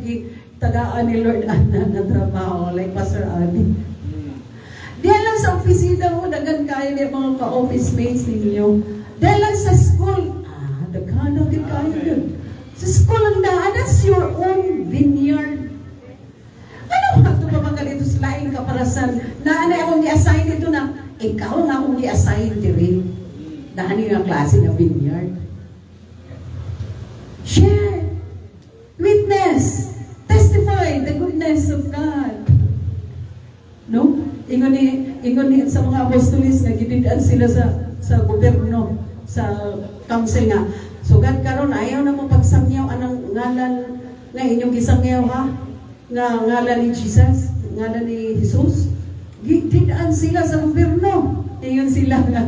tagaan ni Lord Ana na trabaho, like Pastor Abi. Diyan lang sa opisina mo, dagan kaya niya mga ka-office mates ninyo. Diyan lang sa school, dagan natin kaya yun. Sa school ang daan, that's your own vineyard. Ano ba ito pa mga ganito slaing kaparasan? Naanay akong i-assign dito na, ikaw nga akong i-assign dito. Daan yung klase na vineyard. Share. Witness. Testify the goodness of God. No? Ingon ni sa mga apostolis na gididaan sila sa gobyerno, sa council nga. So God karon ayaw na mo pagsangyaw anang ngalan nga inyong gisangyaw ha? Nga ngalan ni Jesus, ngalan ni Jesus. Gididaan sila sa gobyerno. Iyon sila nga.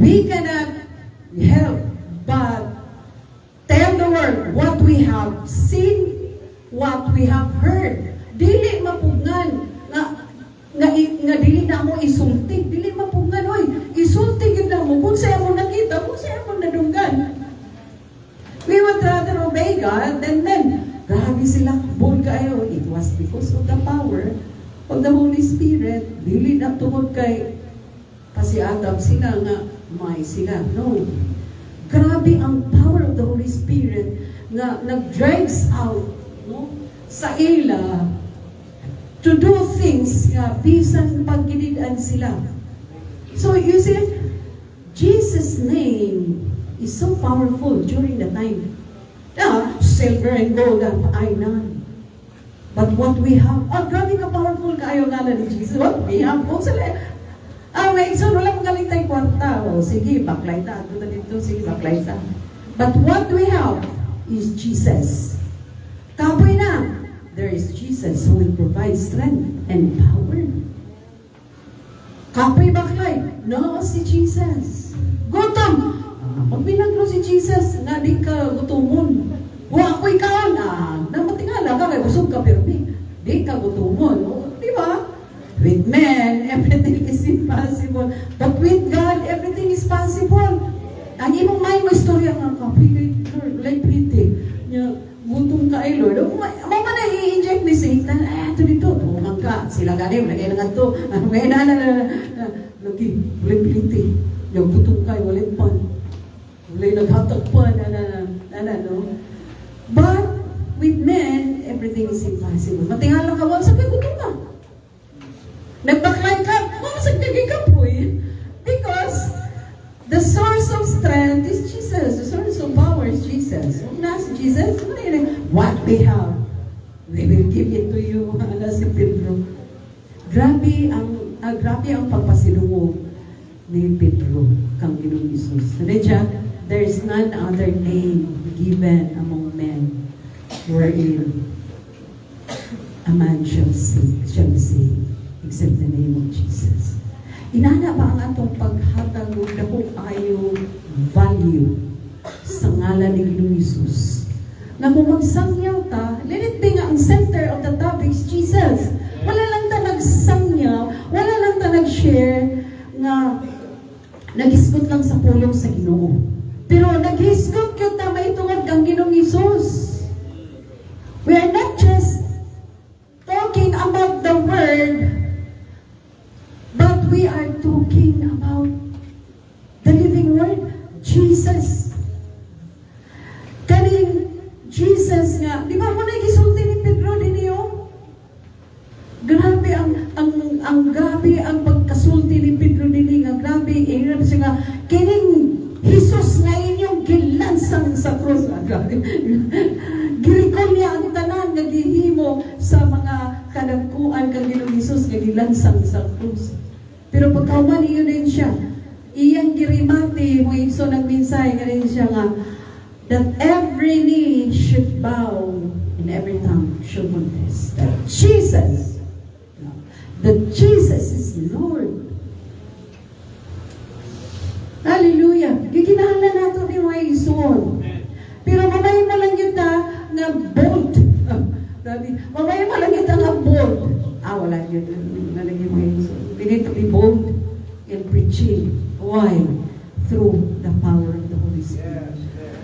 We cannot help but tell the world what we have seen, what we have heard. Dili mapugnan nga dili na mo isulti, dili mapugnan oy. Isulti gid na mo kung sa'yo mo nakita, kung sa'yo mo nadunggan. We would rather obey God and then grabe sila bold kayo. It was because of the power of the Holy Spirit. Dili na tungod kay pasiatab sila nga may sila. No. Grabe ang power of the Holy Spirit nga nag-drives out, no, sa ila to do things nga bisan pagginidaan sila. So you see, Jesus' name is so powerful during the time. Silver and gold have I none. But what we have, grabe ka powerful kayo nga ni Jesus. What we have, May so wala mong galing tayo kwarta. O, sige, baklay ta. Ito na dito, sige, baklay ta. But what we have is Jesus. Kapoy na. There is Jesus who will provide strength and power. Kapoy baklay. No, si Jesus. Gutom. Pag binagro si Jesus, nga di ka gutumon. Wa ako'y kaan. Namatingala ka, kay busog ka, pero di ka gutumon. O, di ba? With men, everything is impossible. But with God, everything is possible. Ang imong may istorya nga, kapoy kay Lord, like pretty. Gutom ka ay Lord. Mga na i-inject ni Satan, ito dito, tumang ka. Sila ganim, lagay na nga ito. May lagi, like pretty. Yung gutom ka, walit pan. Walay naghatag pa, no? But, with men, everything is impossible. Matingala ka, wala sa kay gutom ka. Nagbaklay ka, wala sa kay kapoy. Because, the source of strength is Jesus. The source of power is Jesus. Not Jesus. What we have, we will give it to you. Ala si Pedro. Grabe ang pagpasilungo ni Pedro kang Ginoong Jesus. There is none other name given among men wherein a man shall be saved except the name of Jesus. Inana ba ang atong paghatag o dako ayo value sa ngalan ni Ginoong Jesus? Na kung magsangyaw ta, let it be nga ang center of the topic is Jesus. Wala lang ta nagsangyaw, wala lang ta nag-share nga nag-isgot lang sa pulong sa Ginoo. Pero nag-isgot yun ta maitungod kang Ginoong Jesus. We are not just talking about the Word, but we are talking about the living Word, Jesus. Kaning Jesus nga, di ba mo na gisulti ni Pedro din niyo? Grabe ang grabe ang pagkasulti ni Pedro din nga, grabe, siya nga, kining Jesus nga inyong gilansang sa krus. Girikol niya ang tanan, nagihimo sa mga kadagkuan kang Ginoong Jesus, nagilansang sa krus. Pero pagkawan iyon din siya, iyang girimati, mo ikso nagminsay, nga rin siya nga, that every knee should bow and every tongue should confess that Jesus is Lord. Hallelujah. Gikinahanglan nato ni mga ison. Pero mamay mo lang yun nga bold. Mamay mo lang yun nga bold. Wala yun. Nalagyan mo yun. We need to be bold in preaching. Why? Through the power of the Holy Spirit.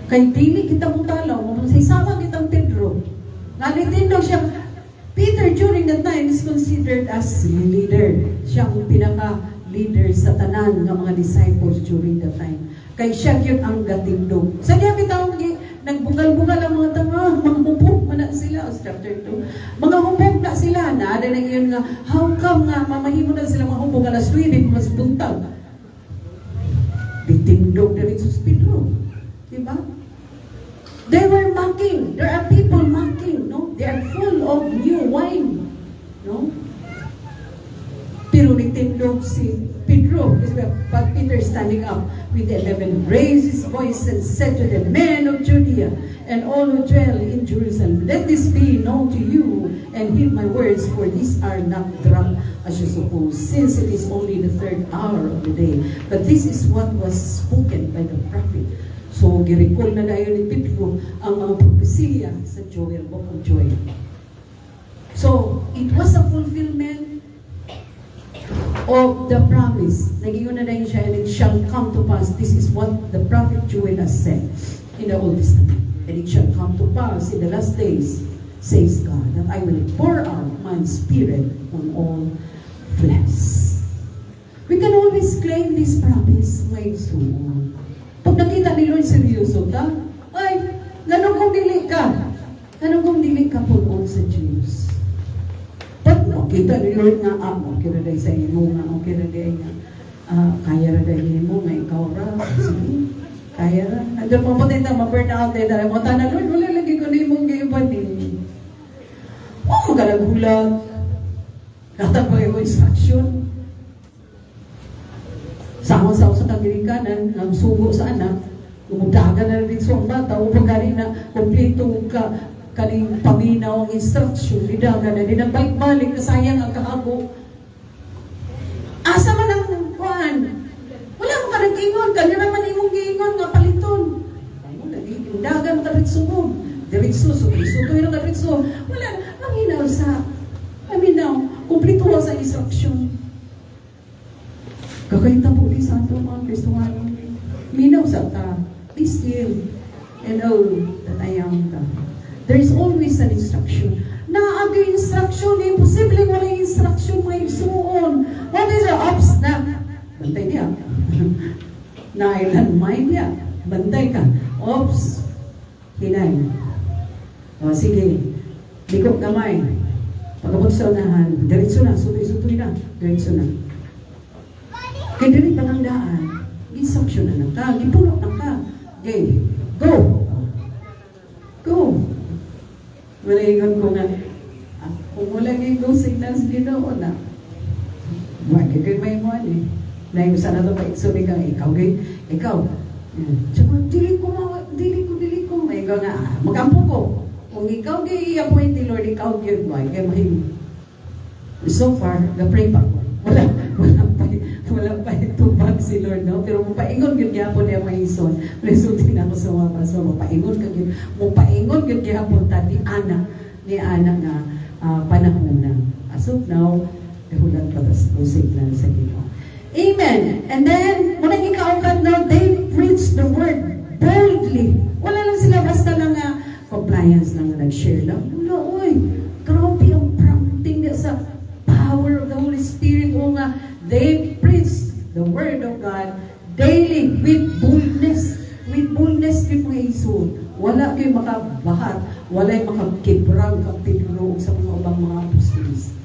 Kay dili kita mutalaw, magsisama kitang Pedro. Nalitindog siya. Peter during that time is considered as leader. Siya ang pinaka-leader sa tanan ng mga disciples during that time. Kay siya yun ang gatindog. Sa niya bitang nagbugal-bugal ang mga tanga, mga hubog na sila, chapter 2. Mga hubog na sila, naada na yun nga, how come nga, mamahimo na sila mga hubog, alas 9, mas buntag. Bitindog na rin sa Pedro. Diba? They were mocking. There are people mocking, no? They are full of new wine, no? Pero nitindog si Pedro, but Peter standing up with the 11 raised his voice and said to the men of Judea and all who dwell in Jerusalem, let this be known to you and heed my words, for these are not drunk as you suppose, since it is only the 3rd hour of the day. But this is what was spoken by the prophet. So, girikol na dayon ni Pedro ang mga propesya sa Joel, Book of Joel. So, it was a fulfillment of the promise. Nagiyon na dayon siya, and it shall come to pass. This is what the prophet Joel has said in the Old Testament. And it shall come to pass in the last days, says God, that I will pour out my spirit on all flesh. We can always claim this promise, my soul. Pag nakita ni Lord seryoso ta, ay, ganun kong dili ka. Ganun kong dili ka po sa Diyos. Pag nakita ni Lord nga, okay na dahi sa imo nga, okay na dahi nga, kaya na dahi mo nga, ikaw ra, sige, kaya ra. Doon po po tayo ma-burn out tayo, dahil mo tayo na, Lord, wala lagi ko na imong gayuban din. Magalagulag. Katag mo yung instruction. Sama-sama sa kagirikanan, ang sugo sa anak, umudagan na rin sa bata, o pagkari na kompleto ka, kaning paminaw ang instruction, lidagan na din ang balik-balik, sayang ang kahago. Asa man ang kuhaan? Wala mo ka nag-ingon, kanya naman imong giingon nga paliton. Dagan ka rin sumod. Diretso, sutoy na ka rin so. Wala, ang hinaw sa, kumplito sa instruction. Kakaita po ni Santo mga Kristohano. Minaw sa ta. Be still and know that I am God. There is always an instruction. Naagay instruction, imposible walang instruction may suon. What is the ops na? Bantay niya. Na-island mind niya. Bantay ka. Ops. Hinay. O sige. Likot kamay. Pagkabot sa unahan. Diretso na. Sutoy-sutoy na. Diretso na. Kaya dili pa ng daan. Instruction na lang ka. Gipulot na ka. Okay. Go. Go. Malingon ko nga. Kung wala ngayon go signals Ginoo na. Wagi kayo may mo eh. Dahil sana ito pa-iksunin ka. Ikaw gay. Ikaw. Tsaka dili ko. May ikaw nga. Magampo ko. Kung ikaw gay i-appoint ni Lord, ikaw gay mo. Kaya mahim. So far, na-pray pa ko. Wala pa itubag si Lord, no? Pero mapaingon yun gyapon niya maison. Resulti na ako sa mga paso. Mapaingon yun gyapon ta ni Ana nga panahon na. As of now, nahulat pa tas signal sa Ginoo. Amen. And then, muna ikaw now, they preach the word boldly. Wala lang sila basta lang compliance lang nag-share lang. Wala, oy. Grabe ang prompting niya sa power of the Holy Spirit. O nga, they preach the word of God daily with boldness. With boldness yung mga isun. Wala kayo makabahat. Wala yung makakibrang kapitulog sa mga ubang mga apostolis.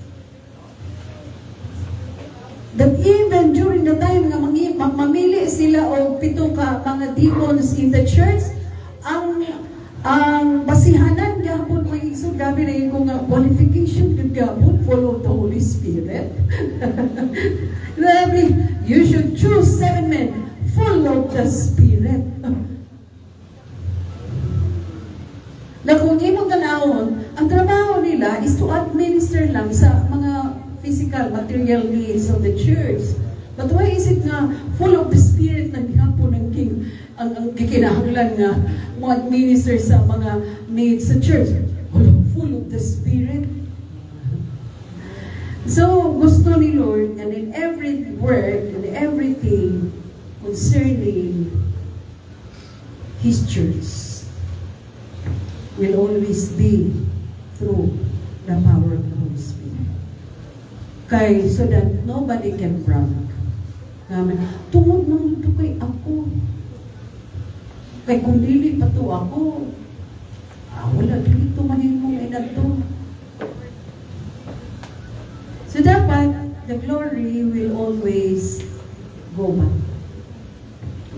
That even during the time nga mamili sila o 7 ka mga demons in the church, ang basihanan gapon mo isun, gabi na yung qualification gapon, follow the Holy Spirit. You should choose 7 men full of the Spirit. Na kung imong tanawon, ang trabaho nila is to administer lang sa mga physical, material needs of the church. But why is it nga full of the Spirit na gihapon ang ang kikinahanglan nga mo administer sa mga needs sa church? Full of the Spirit. So, gusto ni Lord, and in every word and everything concerning His church will always be through the power of the Holy Spirit. So that nobody can brag. Tungod nang ito kay ako. Kay kung dili pa to ako, wala dito mahimong inato. So dapat, the glory will always go back.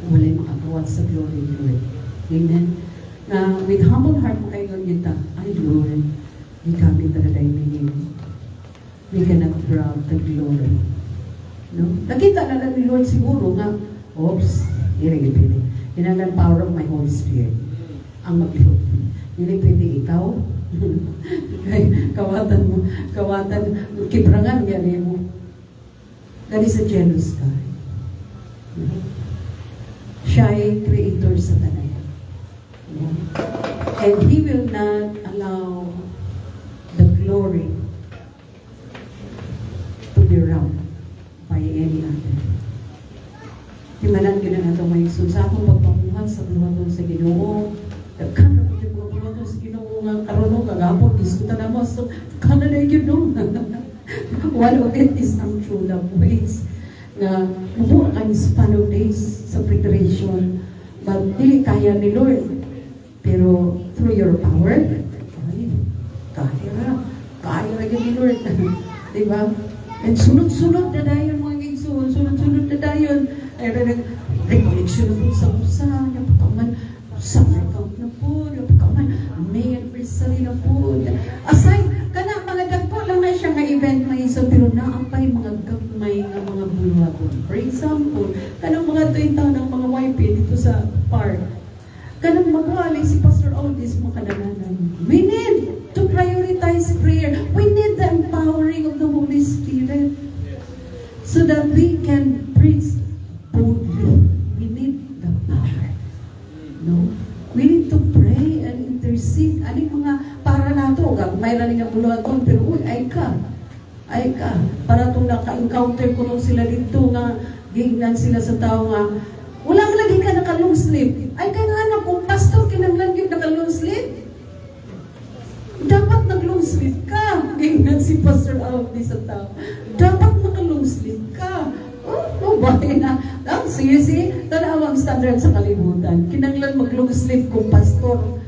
Wala yung makakawat sa glory ni Lord. Amen? Na with humble heart mo kayo yun ay Lord, di kami talaga yung we cannot grab the glory. No? Nakita na lang ni Lord siguro nga, oops, irigipili. Yan ang power of my Holy Spirit. Ang maglihot. Hindi pwede ikaw. Kawatan, kibrangan yan mo. That is a jealous God. Siya ay creator sa tanay. And He will not allow the glory to be robbed by any other. Timanan ko na ito may sa akong pagpamuhan sa buhaton sa Ginoo. Nagkano ko yung buhaton sa Ginoo nga karoon kagapon, diskuta na mo. So, kano na yun no? One of it is ang true love ways na mabuha kang span of days sa preparation. But dili kaya ni Lord. Pero through your power, kaya na ni Lord. Diba? And sunod-sunod na dayon mga gigsoon, sunod-sunod na dayon. Ay, recollection na po sa usa, yung pagkaman, summer camp na po, yung pagkaman, May anniversary na po. Aside, kana mga dagpo lang na siya nga event may iso, pero naapay mga gagmay nga mga buhat gihapon. For example, kanang mga tuwing ng mga YP dito sa park, kanang magwali si Pastor Aldis mga kadalanan. We need to prioritize prayer. We need the empowering of the Holy Spirit so that we can preach boldly. We need the power. No? We need to pray and intercede. Ano mga para nato? May raning nga buluhan ko, pero uy, ay ka. Para itong naka-encounter ko nung sila dito nga, gignan sila sa tao nga, walang lagi ka naka-long sleeve. Ay ka nga na, kung pastor, kinanglan yung naka-long sleeve. Dapat nag-long sleeve ka. Gignan si Pastor Aldi sa tao. Dapat naka-long sleeve ka. Oh, bakit na? Sige, tanawang standard sa kalibutan. Kinanglan mag-long sleeve kung pastor.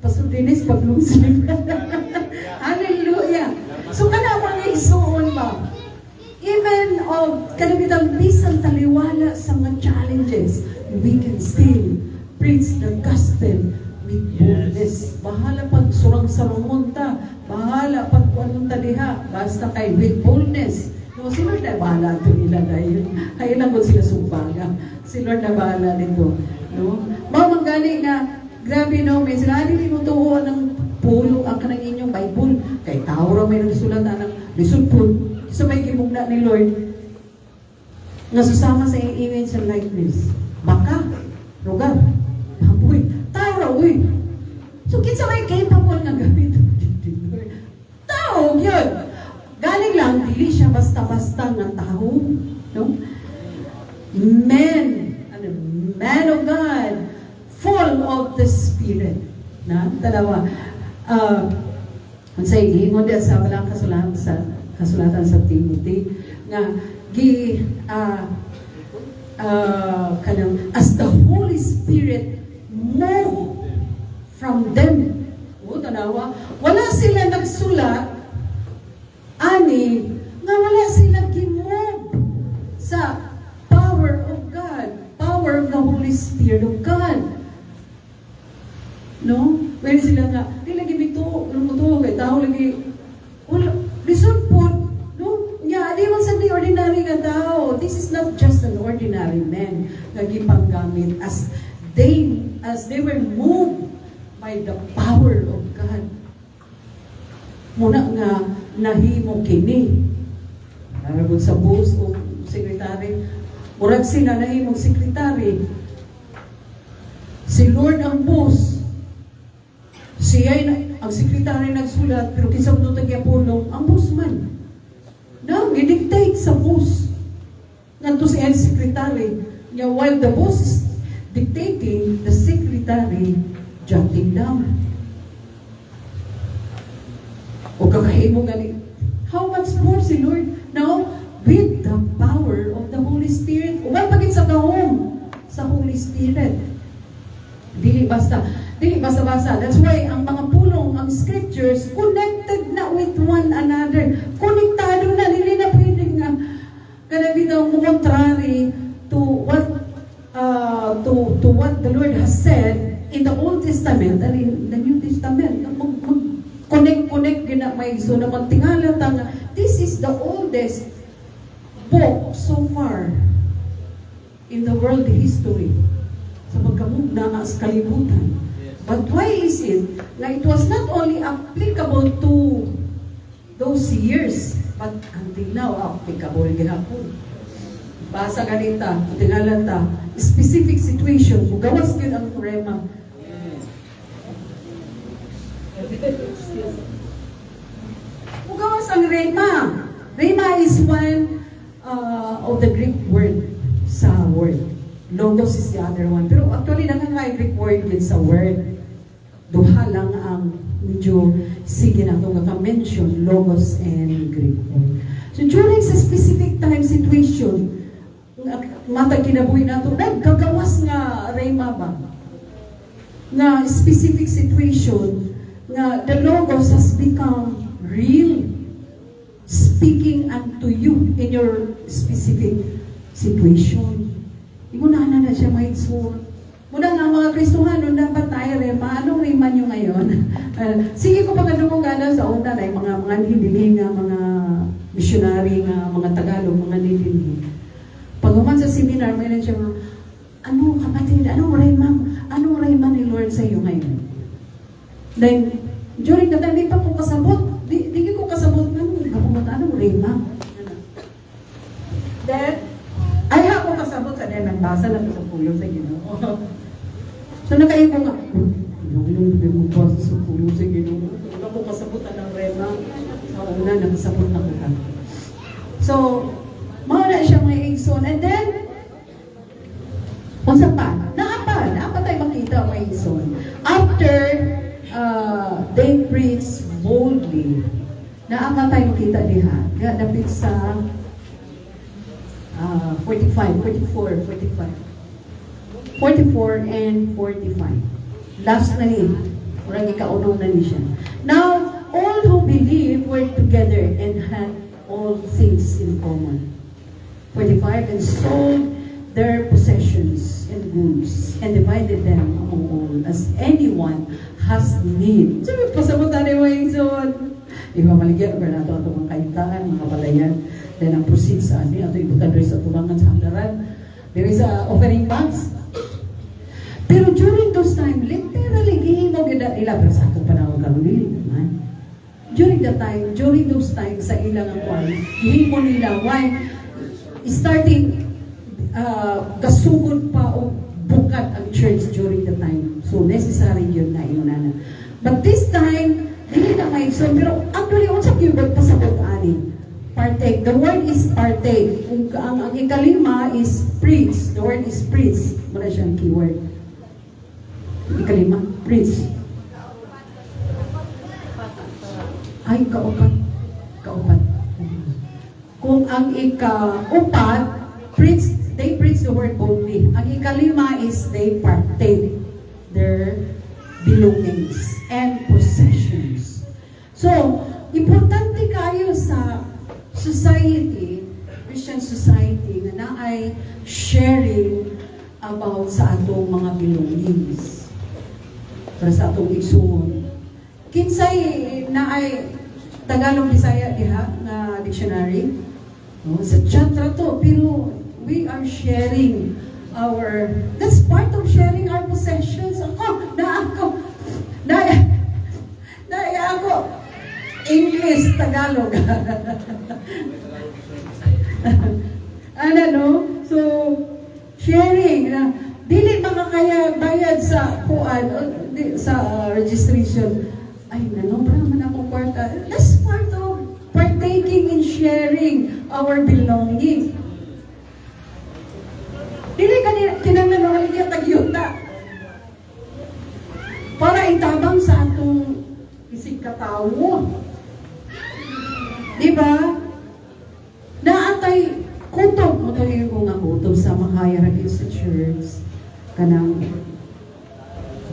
Pastor Dennis, mag-long sleeve. Hallelujah. So, kanawang isuon ba? Even kanabitang bisan taliwala sa mga challenges, we can still preach the gospel with boldness. Bahala pag surang-sarungon ta. Bahala pag kuanong ta diha. Basta kay with boldness. No, si Lord na bahala ito nila dahil. Kaya lang ko sila sumbaga. Si Lord na bahala nito. No? Mga gani nga, grabe no, may sila, hindi mo tuho ng pulo ang kanang inyong Bible. Kay tao raw may nagsulatan ng lisod po. So may gimugna ni Lord nga susama sa image and likeness. Baka, lugar, baboy, tao raw, uy. So kinsa may capable nga gamit. Tao, yun. Galing lang, dili siya basta-basta ng tao. No? Man of God, full of the Spirit. Na, dalawa. Sa ihingon din sa walang kasulatan sa Timothy nga as the Holy Spirit move from them. Tanawa, wala sila nagsulat ani nga wala sila gimove sa power of God, power of the Holy Spirit of God. No? Pwede sila nga, di lagi bito, kay tao lagi, wala, lisod po, no? Nga, di man sa ordinary nga tao. This is not just an ordinary man lagi panggamit as they were moved by the power of God. Muna nga, nahimo kini. Narabot sa boss o sekretary, murag sila nahimong sekretary. Si Lord ang boss. Siya ang sekretary nagsulat, pero kisang nung tagyapulong, ang boss man. No, gidictate sa boss. Nganto siya ang sekretary. While the boss is dictating, the secretary jotting down. O kakahimo gani. How much more si Lord? Now, with the power of the Holy Spirit. Uban pagit sa kahom sa Holy Spirit. Dili basta-basta. That's why ang mga pulong, ang scriptures, connected na with one another. Konektado na. Dili na pwedeng nga kanabitaw mo contrary to what the Lord has said in the Old Testament and in the New Testament. Connect gina may so na magtingala ta nga this is the oldest book so far in the world history sa pagkamugna nga sa kalibutan. But why is it na it was not only applicable to those years but until now applicable gihapon. Basa ganita, tingala ta specific situation mugawas gyud ang rema. Mugawas ang rema. Rema is one of the Greek word sa word. Logos is the other one. Pero actually, nakaka Greek word din sa word. Duha lang ang medyo sige na ito mention Logos and Greek word. So during sa specific time situation, matag kinabuhi na ito, nagkagawas nga rema ba? Na specific situation, na the Logos has become real, speaking unto you in your specific situation. Imunahan na siya may itsura. Muna nga mga Kristohano, dapat tayo rema. Anong rema nyo ngayon? Sige ko pag ano gana sa una na mga nilili nga, mga missionary nga, mga Tagalog, mga nilili. Then, during the time, di pa ko kasabot. Di ko kasabot. Ano, Rema? Then, ay ako kasabot sa din, nagbasa na sa pulo sa Ginoo. So, nakaipo nga, hindi mo pa sa pulo sa Ginoo. Wala ko kasabutan ng Rema. Sa una, nakasabot na ko. So, mauna siya may igsoon. And then, unsa pa? Naapa tayo makita may igsoon. After they preach boldly, naapa tayo makita diha. Dapit sa 44 and 45. Last na ni. Murang ikaunong na ni siya. Now, all who believe were together and had all things in common. 45, and sold their possessions and goods and divided them among all as anyone has need. So, pasabot na rin mo yung son. Ipabaligyan ko na ito ang mga kaintaan, mga palayan. Then ang proceed sa amin, ito ibutan rin sa tulangan sa handaran. There is a offering box. Pero during those time, literally, gihimog yun nila, pero sa akong panahon karoon naman. During those times, sa ilang ang kwan, gihimo nila, why? Starting, gasugod pa o bukat ang church during the time. So, necessary yun na yun na. But this time, hindi na may so, pero actually, unsak yung pasabot ani. Partake. The word is partake. Ang ikalima is preach. The word is preach. Muna siyang keyword. Ikalima, preach. Ay, kaupat. Kung ang ikaupat, they preach the word boldly. Ang ikalima is they partake their belongings and possessions. So, importante kayo sa society, Christian society, na naay sharing about sa atong mga belongings. Para sa atong igsuon. Kinsay naay Tagalog Bisaya diha na dictionary. No, sa chatra to, pero we are sharing that's part of sharing our possessions. Ako, English, Tagalog. So, sharing, dili makakaya bayad sa registration. Ay, nanobra man ako kwarta. That's part of partaking in sharing our belongings. Dili kinanglan niya tagyuta. Para itabang sa atong isig katawo. Diba? Naatay kutob mo tayo ko nga kutob sa makaya rin sa church. Kanang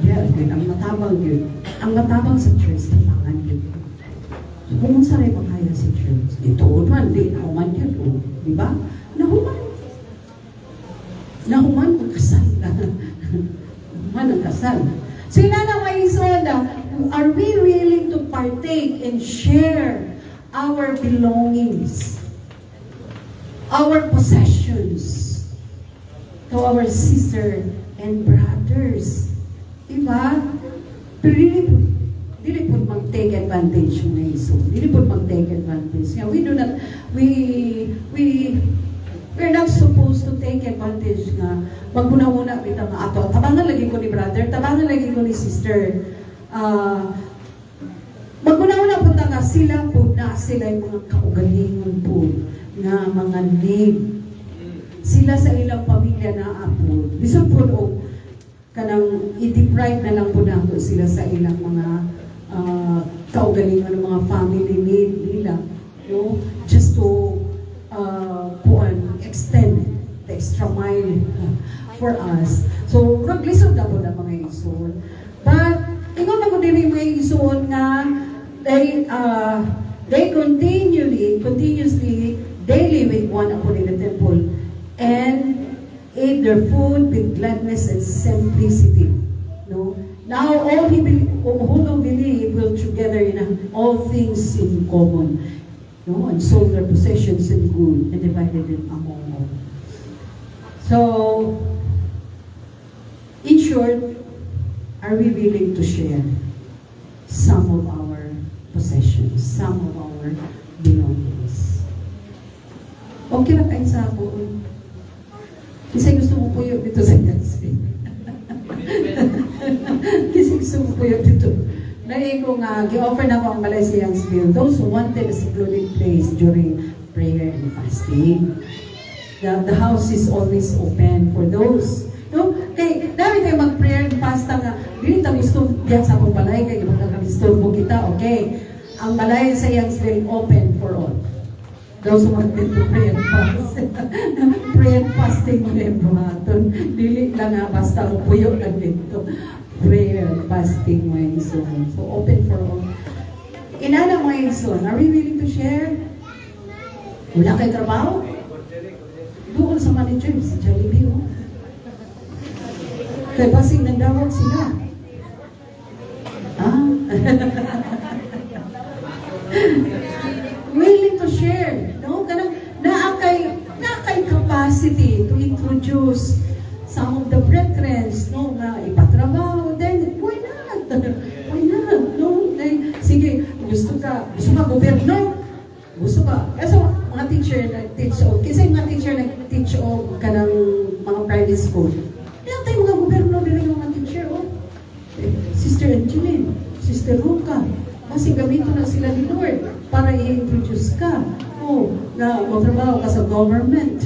ang matabang yun. Ang matabang sa church, tabangan yun. Kung sa rin makaya sa church, ito man, di nahuman yun. Diba? Nahuman ang kasal. Nahuman ang kasal. Sila na may isoda, are we willing to partake and share our belongings, our possessions to our sister and brothers? Diba? Pero dili po mag-take advantage ng iso. Dili po mag-take advantage. We're not supposed to take advantage nga magmuna-muna kita nga ato. Tabangan lagi ko ni brother, tabangan lagi ko ni sister. Magmuna-muna po nga sila yung mga kaugalingon po nga mga need. Sila sa ilang pamilya na apo. Bisod po kanang i-deprive na lang po nato sila sa ilang mga kaugalingon ng mga family need nila. No? Just to extend the extra mile for us. So, naglisod na po na mga igsoon. But, ingon na ko din yung mga igsoon nga they continuously daily with one upon in the temple and ate their food with gladness and simplicity. No? Now, all who believe will together in all things in common. No? And sold their possessions and good and divided it among all. So, in short, are we willing to share? some of our possessions, some of our belongings. Okay na kayo sa ako. Kasi gusto mo puyo dito sa Yansay. Kasi gusto mo puyo dito. Naiko nga, gi-offer na ko ang balay sa Yansville. Those who wanted a secluded place during prayer and fasting. The house is always open for those. No? Kay, dami tayo mag-prayer and fast nga. Dili tayo gusto diyan sa akong balay, kaya magkakalisturbo kita, okay? Ang balay sa Yansville open for all. Those who wanted to pray and fast. Pray and fasting mo na yung buhaton. Dili lang nga, basta upuyo lang dito. Prayer and fasting mo yung son. So, open for all. Inana mo yung son, are we willing to share? Wala kayo trabaho? Doon sa manager, sa Jollibee, oh. Kaya basing nandawag sila. Ah? Willing to share, no? Kanang naakay capacity to introduce some of the brethren, no, na ipatrabaho, then why not? Why not? No? Then, sige, gusto ka gobyerno? Gusto ka? Kasi mga teacher nag-teach o, kasi mga teacher nag-teach o kanang mga private school. Ilang tayo mga gobyerno, din yung mga teacher, oh. Sister Angeline, Sister Ruka, kasi gamito na sila ni Lord para i-introduce ka. Oh, na magtrabaho ka sa government.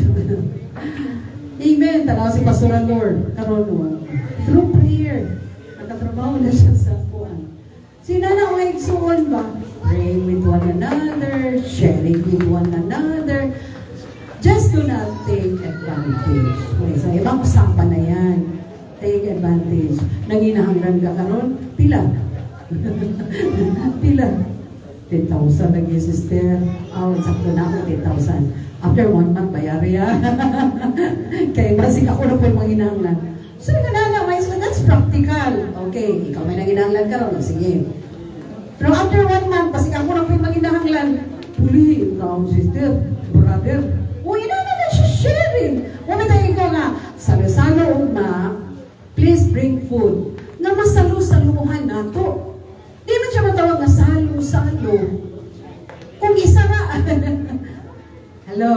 Amen. Tanaw si Pastor Lord. Karoon, through prayer, nakatrabaho na siya sa kuwan. Sina na ang igsuon ba? Praying with one another, sharing with one another. Just do not take advantage. Okay, so ibang usapan na yan. Take advantage. Nanginahanggan ka karon, pila? Pila? 10,000 lagi, sister. Sakto na ako, 10,000. After 1 month, bayari yan. Kaya masik ako na po yung manginahanglan. So, that's practical. Okay, ikaw may nanginahanglan ka ron. Sige. Pero after 1 month, pasik ako na po yung manginahanglan. Puli, ikaw, sister, brother. Uy, na siya sharing. Una tayo ikaw nga, salo-salo na, please bring food. Nga masalo-saluhan na to. Di man siya matawag na salo-salo. Kung isa na, hello,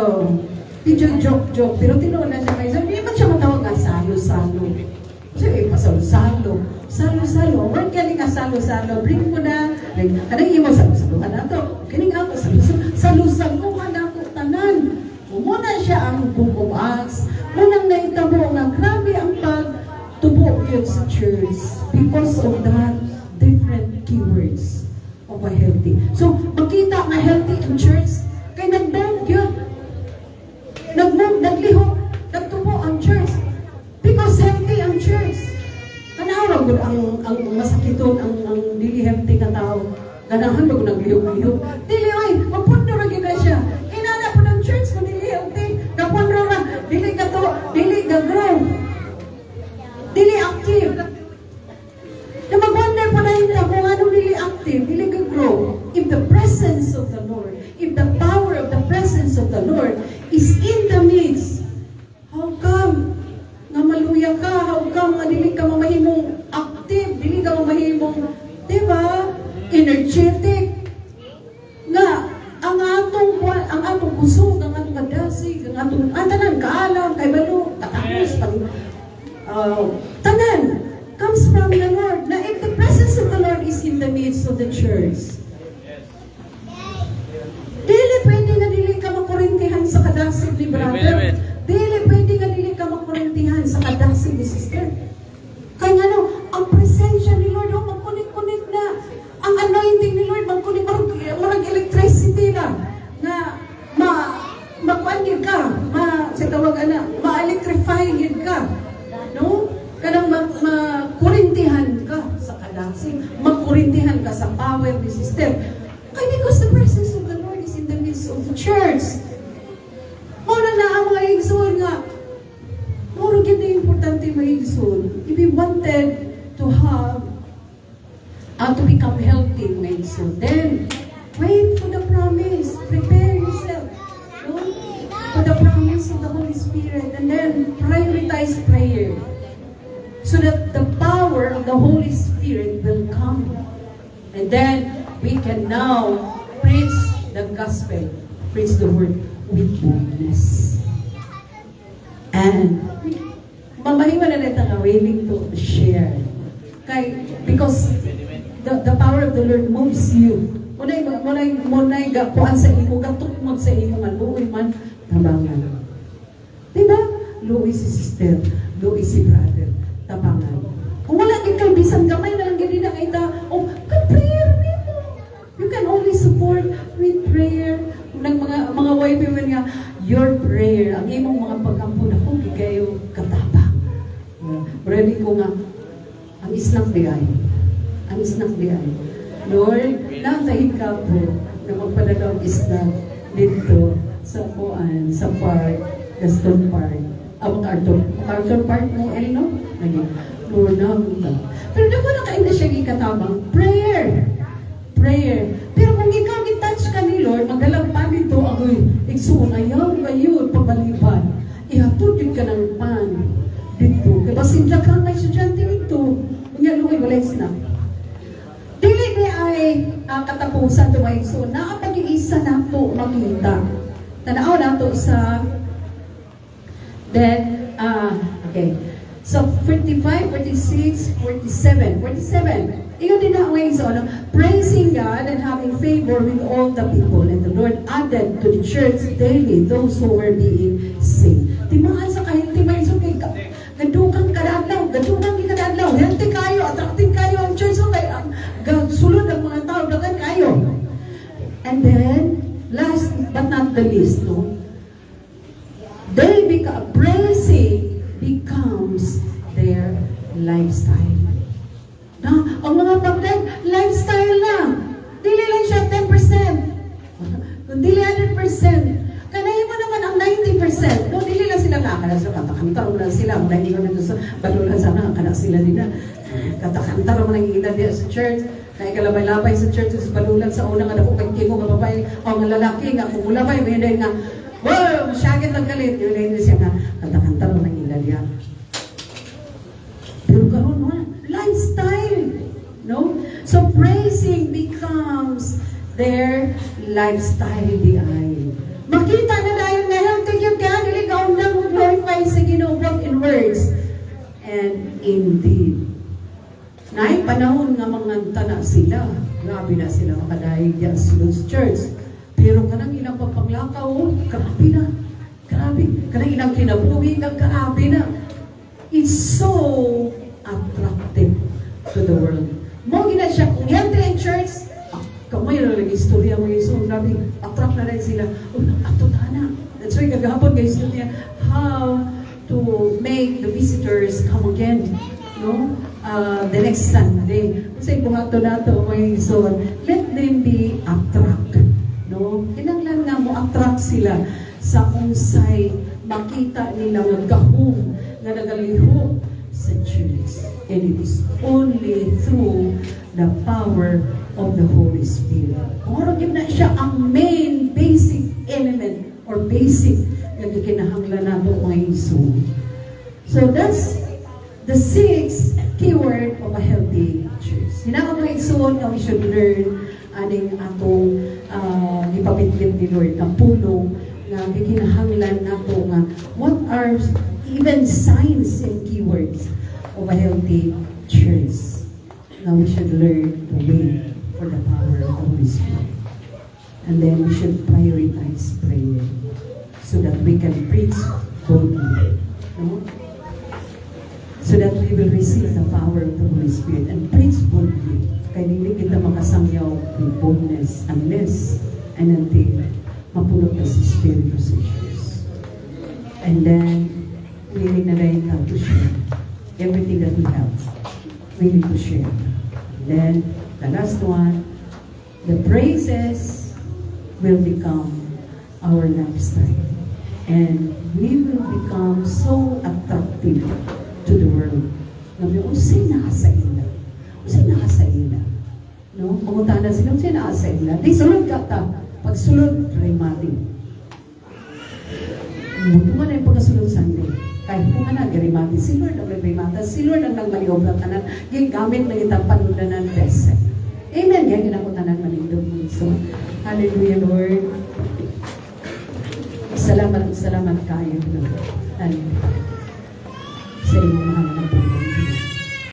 di joke-joke, pero tinuuna siya kayo. Di man siya matawag na salo-salo. Kasi pasalo-salo. Salo-salo. Word ka ka salo-salo. Bring mo na. Kanang imo salo-saluhan na to. Kaning ako salo-saluhan na to. Tanan. Muna siya ang Book of Acts. Munang naitabo nga grabe ang pagtubo yun sa church. Because of that, different keywords of a healthy. So, makita nga healthy ang church, kaya nag-bound yun. Naglihok, nagtubo ang church. Because healthy ang church. Kanawa ko ang masakiton, ang dili healthy na tao. Ganahan ba ko naglihok-lihok? Dili, oy, mapundo rin na siya. Inana po ng church kung dili healthy. Napundo rin, dili ka to, dili ka grow. Dili active. Na mag-wonder po na yun kung anong dili active, dili ka grow. If the presence of the Lord, if the power of the presence of the Lord is in the midst, how come nga maluya ka? How come nga dili ka mamahimong active? Dili ka mamahimong, diba? Energetic. Nga, ang atong kusog, ang atong kadasig, ang atong, tanan, kaalam, kay balo, katapos, tanan, comes from the Lord. Now, if the presence of the Lord is in the midst of the church, dili pwede nga dili ka makurintihan sa kadasig ni brother. Dili pwede nga dili ka makurintihan sa kadasig ni sister. Kaya nga no, ang presensya ni Lord, magkunik-kunik na. Ang anointing ni Lord, magkunik, marag electricity na. Na, makuan yun ka, sa tawag ma-electrify yun ka. No? Kanang makurintihan ka sa kadasig, makurintihan ka sa power ni sister. Kaya because the presence of the Lord is in the midst of the church. Muna na ang mga igsoon nga, mura ganda importante mga igsoon. If we wanted to have, to become healthy mga igsoon, then, wait for the promise. Prepare yourself. No? For the promise of the Holy Spirit. And then, prioritize prayer. So that the power of the Holy Spirit will come And then, we can now preach the gospel, preach the word with boldness. And, mamahiwan na nito nga willing to share. Because the power of the Lord moves you. Munay gakuan sa imo, gatukmod sa imo man, luoy man, tabangan. Diba? Luoy si sister, luoy si brother, tabangan. Kung wala din kayo, bisan gamay na lang gini na kayo ka-prayer nimo. You can only support with prayer. Nang mga wife women nga, your prayer, ang imong mga pag-ampun ako, gigayo katabang. Ready ko nga, ang isnak di ay. Ang isnak di ay. Lord, natahin ka po na magpadala ang isnak dito sa Puan, sa park, Gaston Park. MacArthur Park mo, no? Lord, naman. Pero di ko na kain na siya gikatabang. Prayer. Prayer. Pero kung ikaw gitouch ka ni Lord, magalang pa nito, agoy, igsuon, ayaw kayo, pabaliban. Ihatod yun ka ng pan dito. Kaya sinla ka kay estudyante ito. Kunya, lukoy, wala isnak. Dili ni ay katapusan ito may igsuon. Nakapag-iisa na po makita. Tanaw na ito sa then, okay. So, 45, 46, 47. 47. Iyon din ang way so, praising God and having favor with all the people. And the Lord added to the church daily those who were being saved. Timaan sa kahit timay so kay gadukang kadadlaw, gadukang kadadlaw. Healthy kayo, attractive kayo ang church. So, kay sulod ang mga tao, dagan kayo. And then, last but not the least, no? Praising becomes their lifestyle. No? Ang mga pagdag, lifestyle lang. Dili lang siya 10%. Dili 100%. Kanahin mo naman ang 90%. No, dili lang sila nakakala. Katakantar mo lang sila. Dahil ko na sa balulan sana, kanak sila din na. Katakantar mo lang ilan din sa church. Kaya kalabay-labay sa church sa balulan sa unang anak ko kay Kiko, mababay, o nga lalaki nga, kung mulabay, may hindi nga, wow, masyagit ang galit. Yun na siya nga, katakantar mo lang ilan yan. Pero karon mo, lifestyle. No? So praising becomes their lifestyle di ay. Makita na dahil na healthy yung ka, dili ka unang glorify sa Ginoo both in words and in deed. Naay panahon nga mga tana sila, grabe na sila makadahig yan sa church. Pero kanang ilang papanglakaw, grabe na. Grabe. Kanang ilang kinabuhi, grabe na. It's so attractive to the world. Mo gina siya, kung healthy in church, kamay na lang istorya mo yung so, grabe, attract na rin sila. Ato na. That's why kagahapon guys, niya, how to make the visitors come again. No? The next Sunday. Kasi buhato na ito, so let them be attract. No? Kinanglan nga mo attract sila sa unsay makita nila magkahong na nagalihok sa church. And it is only through the power of the Holy Spirit. Kung yun na siya ang main basic element or basic na kinahanglan nato mga iso. So that's the sixth keyword of a healthy church. Hinaka mga iso na we should learn aning atong ipabitbit ni Lord ang pulong na kinahanglan nato nga what are even signs and keywords of a healthy church. Now we should learn to wait for the power of the Holy Spirit. And then we should prioritize prayer so that we can preach boldly. No? So that we will receive the power of the Holy Spirit and preach boldly. Kaya hindi kita makasangyaw with boldness unless and until mapulot na si Spirit of Jesus. And then, willing na rin to share everything that we have. Willing to share. And then, the last one, the praises will become our lifestyle. And we will become so attractive to the world. Nabi, usay nakasa ila. Usay nakasa ila. No? Pumunta na sila, usay nakasa ila. Di sulod ka ta. Pag sulod, remati. Mutungan na yung pagkasulod Sunday. Kahit kung na, garimati. Si Lord ang remata. Si Lord ang nagmaliob ng kanan. Yung gamit na itang panunan ng best. Amen. Yan ako tanan manindog. So, hallelujah, Lord. Salamat kayo, Lord. Sa iyong mga